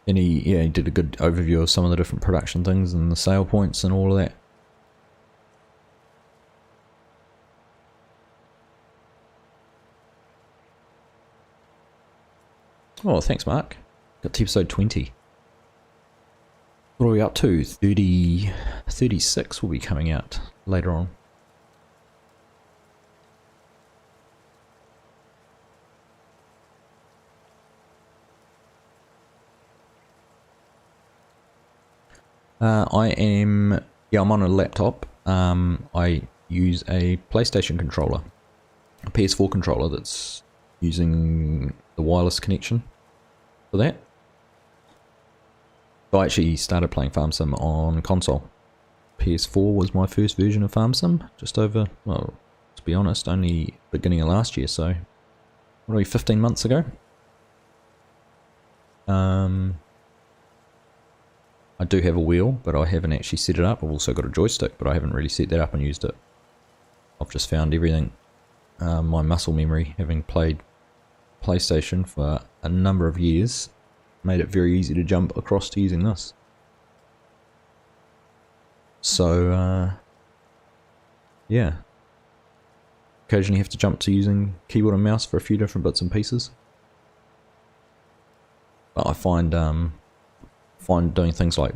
he did a good overview of some of the different production things and the sale points and all of that. Oh, thanks, Mark. Got to episode 20. What are we up to? 36 will be coming out later on. I'm on a laptop. I use a PlayStation controller, a PS4 controller that's using the wireless connection for that. I actually started playing Farm Sim on console. PS4 was my first version of Farm Sim, just over, well, to be honest, only beginning of last year, so what are we, 15 months ago? I do have a wheel, but I haven't actually set it up. I've also got a joystick, but I haven't really set that up and used it. I've just found everything, my muscle memory, having played PlayStation for a number of years, made it very easy to jump across to using this. So, yeah. Occasionally have to jump to using keyboard and mouse for a few different bits and pieces. But I find doing things like,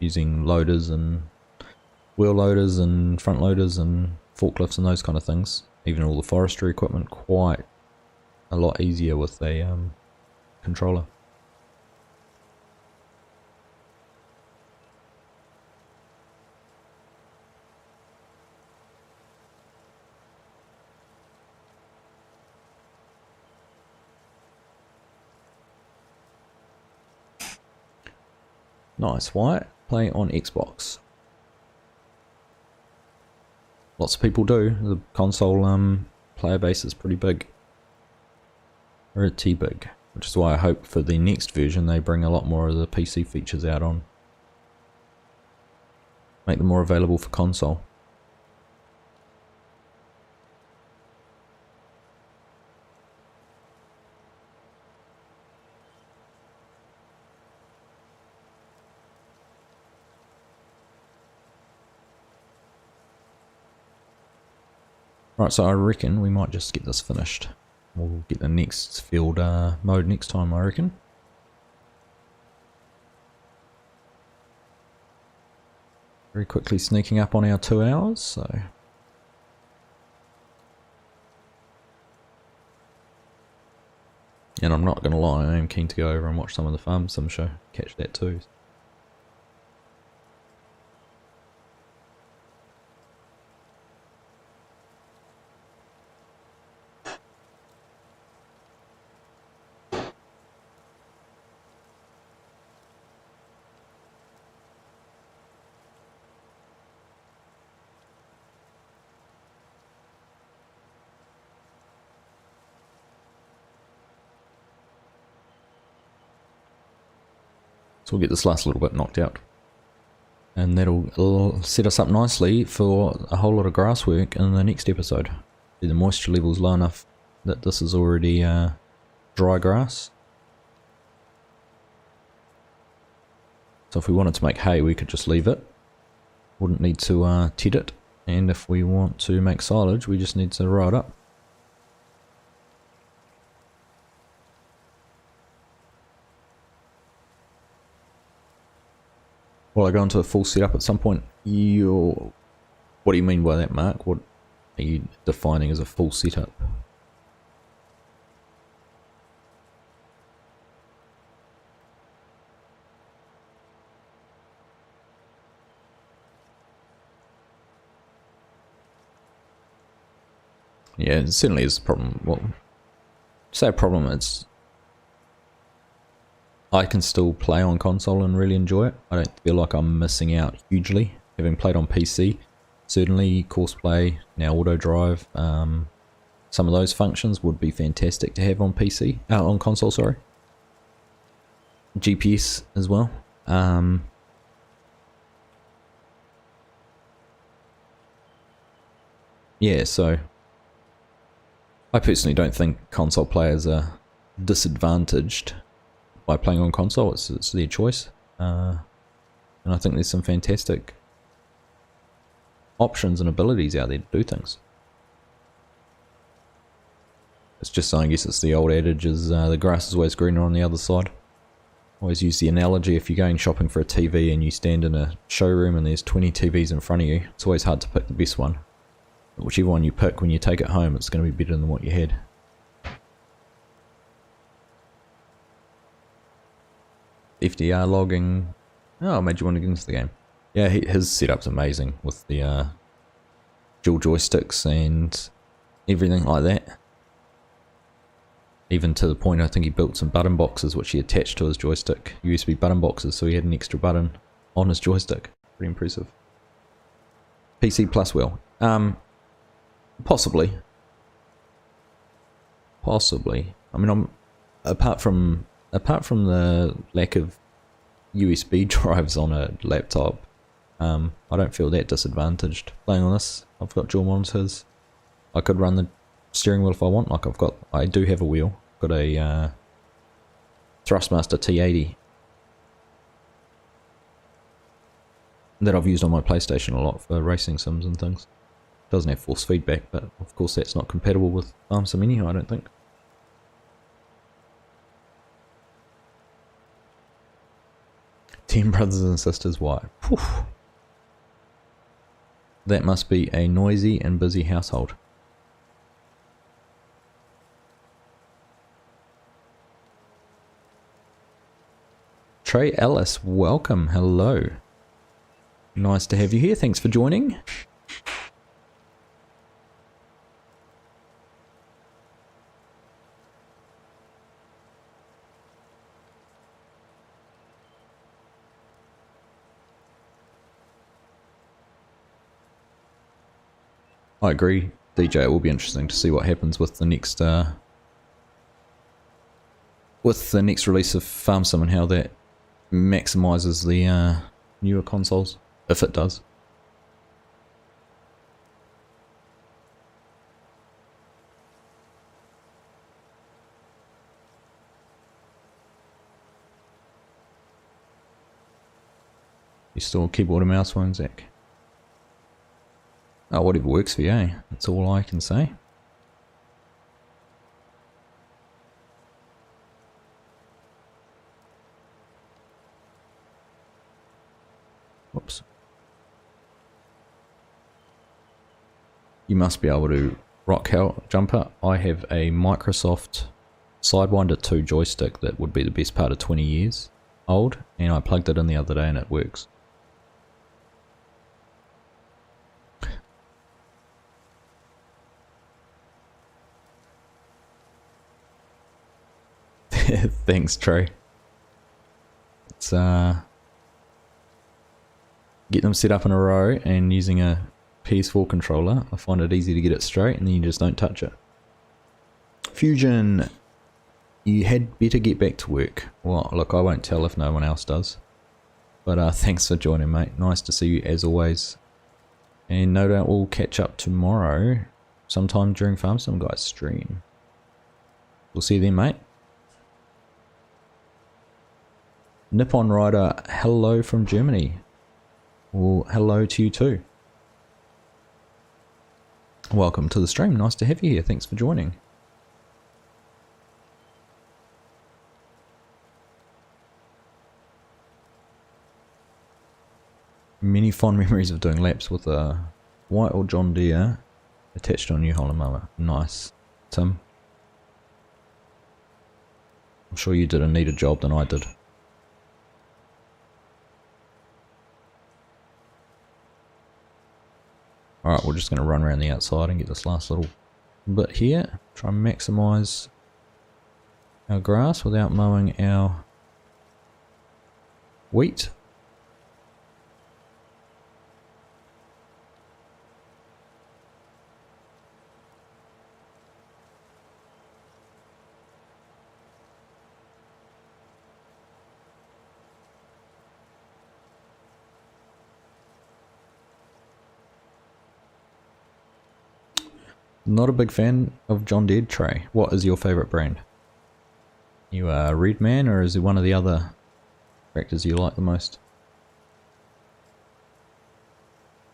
using loaders and wheel loaders and front loaders and forklifts and those kind of things, even all the forestry equipment, quite a lot easier with a controller. Nice. Why play on Xbox? Lots of people do. The console player base is pretty big. Pretty big. Which is why I hope for the next version they bring a lot more of the PC features out on. Make them more available for console. Right, so I reckon we might just get this finished. We'll get the next field mode next time, I reckon. Very quickly sneaking up on our 2 hours, so... And I'm not going to lie, I am keen to go over and watch some of the Farm Sim show. Catch that too. So we'll get this last little bit knocked out. And that'll set us up nicely for a whole lot of grass work in the next episode. The moisture level's low enough that this is already dry grass. So if we wanted to make hay, we could just leave it. Wouldn't need to ted it. And if we want to make silage, we just need to row it up. Will I go into a full setup at some point? What do you mean by that, Mark? What are you defining as a full setup? Yeah, it certainly is a problem. Well, say a problem, it's... I can still play on console and really enjoy it. I don't feel like I'm missing out hugely, having played on PC. Certainly, course play, now auto drive, some of those functions would be fantastic to have on PC, on console, sorry. GPS as well. Yeah, so I personally don't think console players are disadvantaged by playing on console. It's their choice, and I think there's some fantastic options and abilities out there to do things. It's just, I guess it's the old adage is the grass is always greener on the other side. Always use the analogy, if you're going shopping for a TV and you stand in a showroom and there's 20 TVs in front of you, it's always hard to pick the best one. But whichever one you pick, when you take it home, it's going to be better than what you had. FDR logging. Oh, made you want to get into the game. Yeah, his setup's amazing with the dual joysticks and everything like that. Even to the point, I think he built some button boxes which he attached to his joystick. USB button boxes, so he had an extra button on his joystick. Pretty impressive. PC plus will. Possibly. Possibly. I mean, apart from the lack of USB drives on a laptop, I don't feel that disadvantaged playing on this. I've got dual monitors. I could run the steering wheel if I want. Like I do have a wheel. Got a Thrustmaster T80 that I've used on my PlayStation a lot for racing sims and things. Doesn't have force feedback, but of course that's not compatible with Farm Sim anyhow, I don't think. Ten brothers and sisters, why? Whew. That must be a noisy and busy household. Trey Ellis, welcome, hello. Nice to have you here, thanks for joining. I agree, DJ, it will be interesting to see what happens with the next release of Farm Sim and how that maximizes the newer consoles, if it does. You still keyboard and mouse one, Zach? Oh, whatever works for you, eh? That's all I can say. Whoops. You must be able to rock out jumper. I have a Microsoft Sidewinder 2 joystick that would be the best part of 20 years old, and I plugged it in the other day and it works. Thanks, Trey. It's get them set up in a row and using a PS4 controller. I find it easy to get it straight and then you just don't touch it. Fusion, you had better get back to work. Well, look, I won't tell if no one else does. But thanks for joining, mate. Nice to see you as always. And no doubt we'll catch up tomorrow, sometime during Farm Sim Guys stream. We'll see you then, mate. Nippon Rider, hello from Germany. Well, hello to you too. Welcome to the stream. Nice to have you here. Thanks for joining. Many fond memories of doing laps with a white or John Deere attached to a New Holland mower. Nice. Tim, I'm sure you did a neater job than I did. Alright, we're just going to run around the outside and get this last little bit here. Try and maximise our grass without mowing our wheat. Not a big fan of John Deere, Trey. What is your favourite brand? You are Red Man, or is it one of the other tractors you like the most?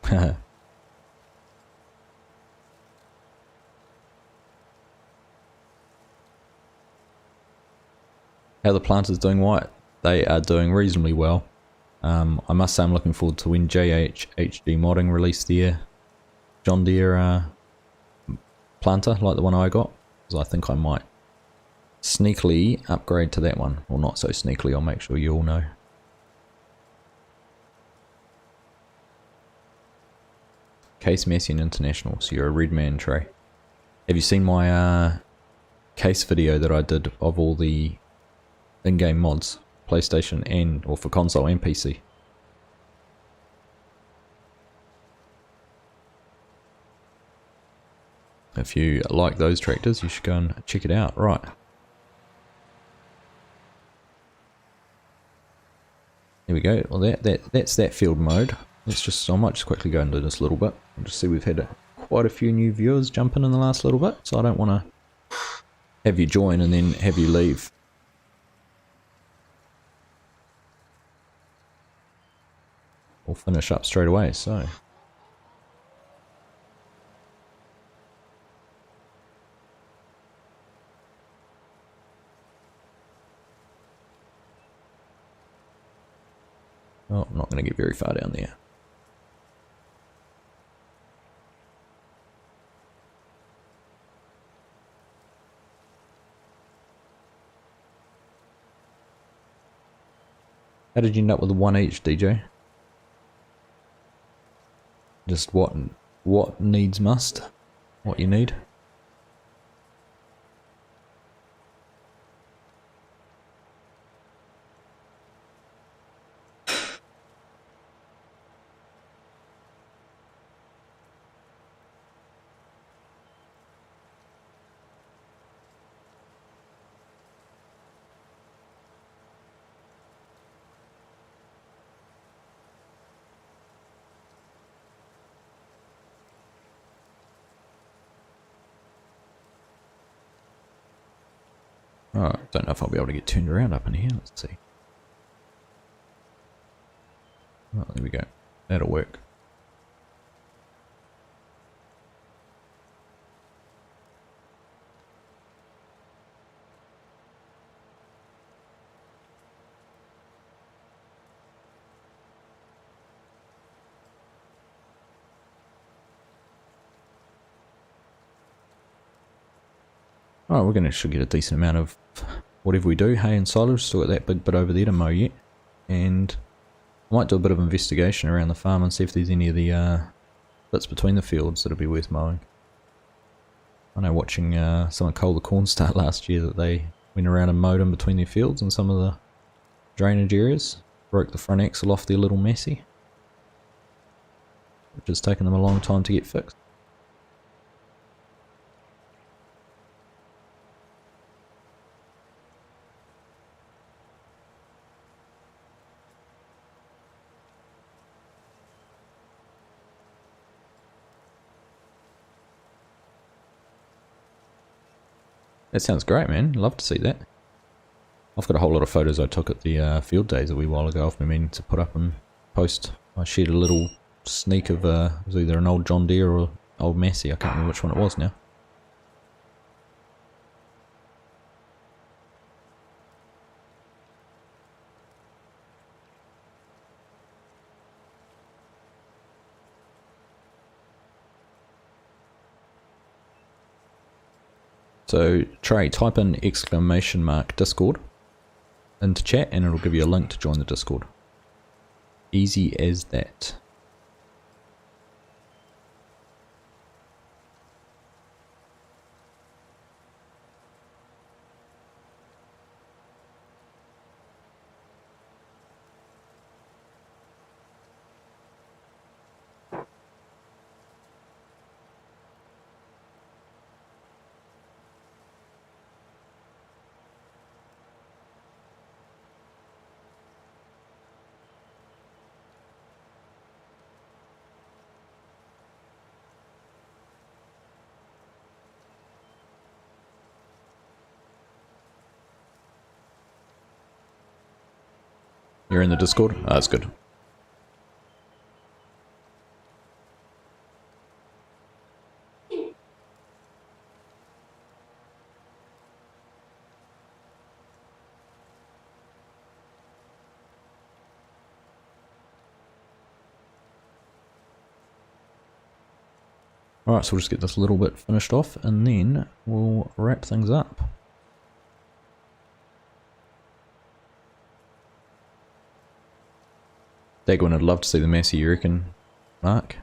How the planters doing, White? They are doing reasonably well. I must say I'm looking forward to when JH HD Modding release their John Deere planter like the one I got, because I think I might sneakily upgrade to that one. Well, not so sneakily, I'll make sure you all know. Case Messian International, so you're a Red Man, Trey. Have you seen my case video that I did of all the in-game mods, PlayStation and, or for console and PC? If you like those tractors, you should go and check it out. Right. There we go. Well, that's that field mode. I might just quickly go and do this a little bit. I'll just see we've had quite a few new viewers jump in the last little bit, so I don't want to have you join and then have you leave. We'll finish up straight away, so... Oh, I'm not going to get very far down there. How did you end up with one each, DJ? Just what needs must? What you need? Oh, don't know if I'll be able to get turned around up in here. Let's see. Oh, there we go. That'll work. Oh, we're going to should get a decent amount of whatever we do. Hay and silage, still got that big bit over there to mow yet. And I might do a bit of investigation around the farm and see if there's any of the bits between the fields that'll be worth mowing. I know watching someone cull the corn start last year that they went around and mowed in between their fields and some of the drainage areas. Broke the front axle off their little Massey, which has taken them a long time to get fixed. That sounds great, man. Love to see that. I've got a whole lot of photos I took at the field days a wee while ago. I've been meaning to put up and post. I shared a little sneak of it was either an old John Deere or old Massey. I can't remember which one it was now. So Trey, type in !Discord into chat and it'll give you a link to join the Discord. Easy as that. You're in the Discord? Oh, that's good. Alright, so we'll just get this little bit finished off and then we'll wrap things up. Dagwin, I'd love to see the Massey, you reckon, Mark?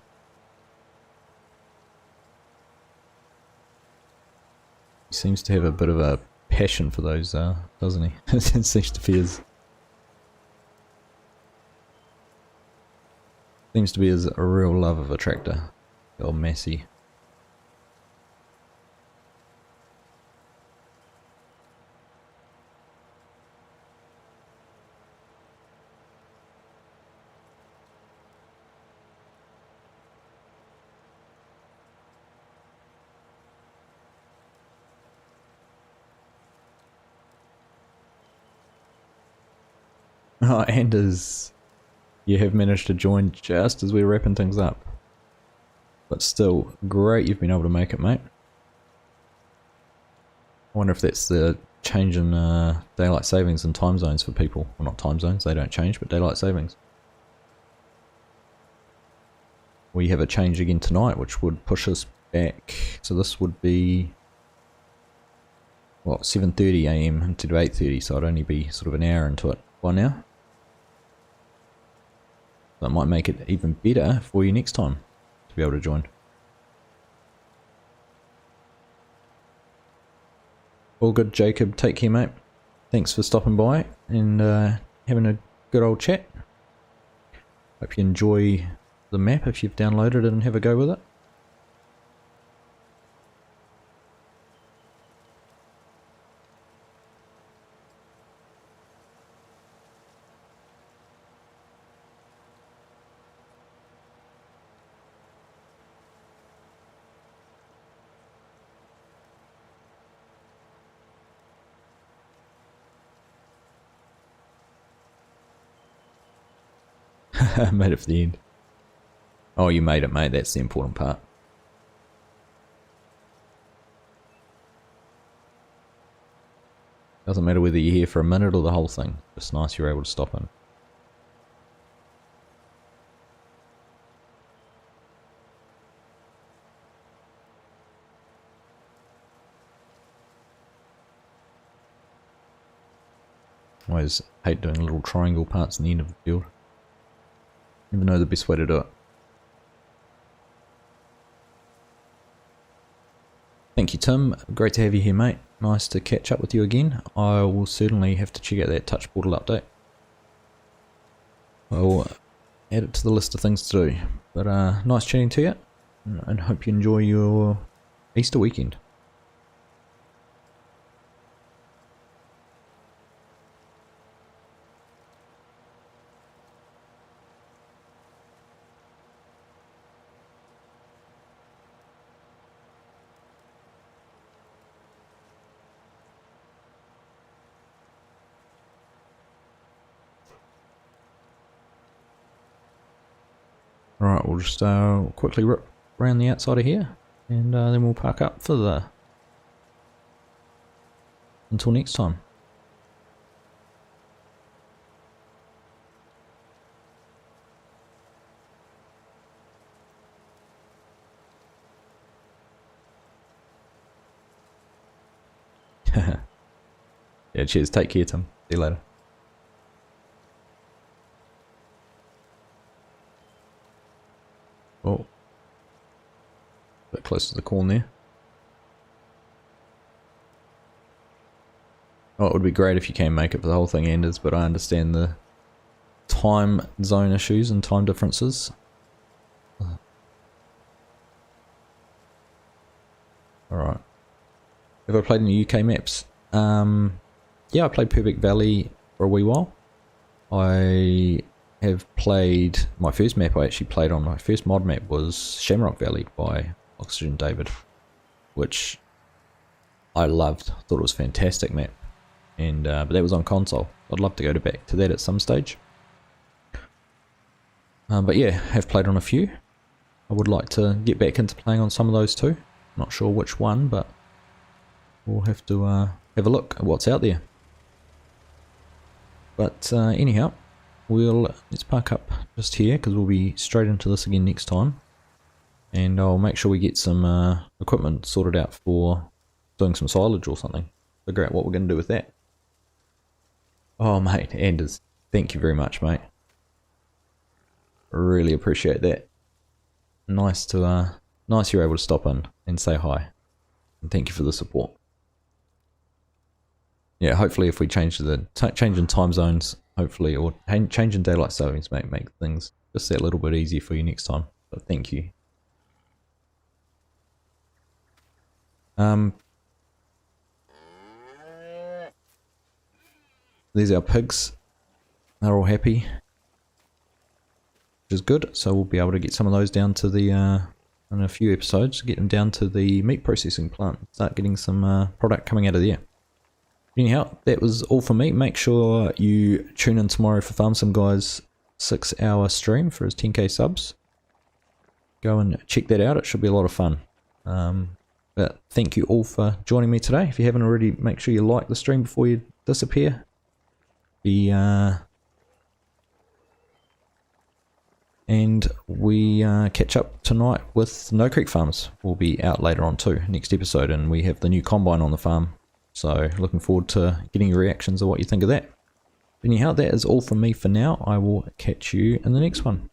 He seems to have a bit of a passion for those, doesn't he? It seems to be his a real love of a tractor, the old Massey. Oh, Anders, you have managed to join just as we're wrapping things up. But still, great you've been able to make it, mate. I wonder if that's the change in daylight savings and time zones for people. Well, not time zones, they don't change, but daylight savings. We have a change again tonight, which would push us back. So this would be, what, 7:30 AM instead of 8:30, so I'd only be sort of an hour into it by now. That might make it even better for you next time to be able to join. All good, Jacob. Take care, mate. Thanks for stopping by and having a good old chat. Hope you enjoy the map if you've downloaded it and have a go with it. Made it for the end. Oh, you made it, mate. That's the important part. Doesn't matter whether you're here for a minute or the whole thing. It's nice you're able to stop in. I always hate doing little triangle parts in the end of the field. Never know the best way to do it. Thank you, Tim. Great to have you here, mate. Nice to catch up with you again. I will certainly have to check out that touch portal update. I'll add it to the list of things to do. But nice chatting to you, and hope you enjoy your Easter weekend. Alright, we'll just quickly rip around the outside of here, and then we'll park up for the... until next time. Yeah, cheers. Take care, Tim. See you later. Oh, a bit close to the corn there. Oh, it would be great if you can make it for the whole thing enders, but I understand the time zone issues and time differences. Alright. Have I played any UK maps? Yeah, I played Purbeck Valley for a wee while. I have played, my first map I actually played on, my first mod map was Shamrock Valley by Oxygen David, which I loved, thought it was a fantastic map, and but that was on console. I'd love to go back to that at some stage. But yeah, have played on a few. I would like to get back into playing on some of those too. Not sure which one, but we'll have to have a look at what's out there. But anyhow, let's park up just here because we'll be straight into this again next time, and I'll make sure we get some equipment sorted out for doing some silage or something. Figure out what we're going to do with that. Oh mate, Anders, thank you very much, mate. Really appreciate that. Nice you're able to stop in and say hi, and thank you for the support. Yeah, hopefully if we change the change in time zones, hopefully, or change in daylight savings, make things just that little bit easier for you next time. But thank you. There's our pigs. They're all happy, which is good. So we'll be able to get some of those down to the in a few episodes, get them down to the meat processing plant, start getting some product coming out of there. Anyhow, that was all for me. Make sure you tune in tomorrow for Farm Sim Guy's 6-hour stream for his 10k subs. Go and check that out. It should be a lot of fun. But thank you all for joining me today. If you haven't already, make sure you like the stream before you disappear. And we catch up tonight with No Creek Farms. We'll be out later on too, next episode, and we have the new combine on the farm. So looking forward to getting your reactions of what you think of that. Anyhow, that is all from me for now. I will catch you in the next one.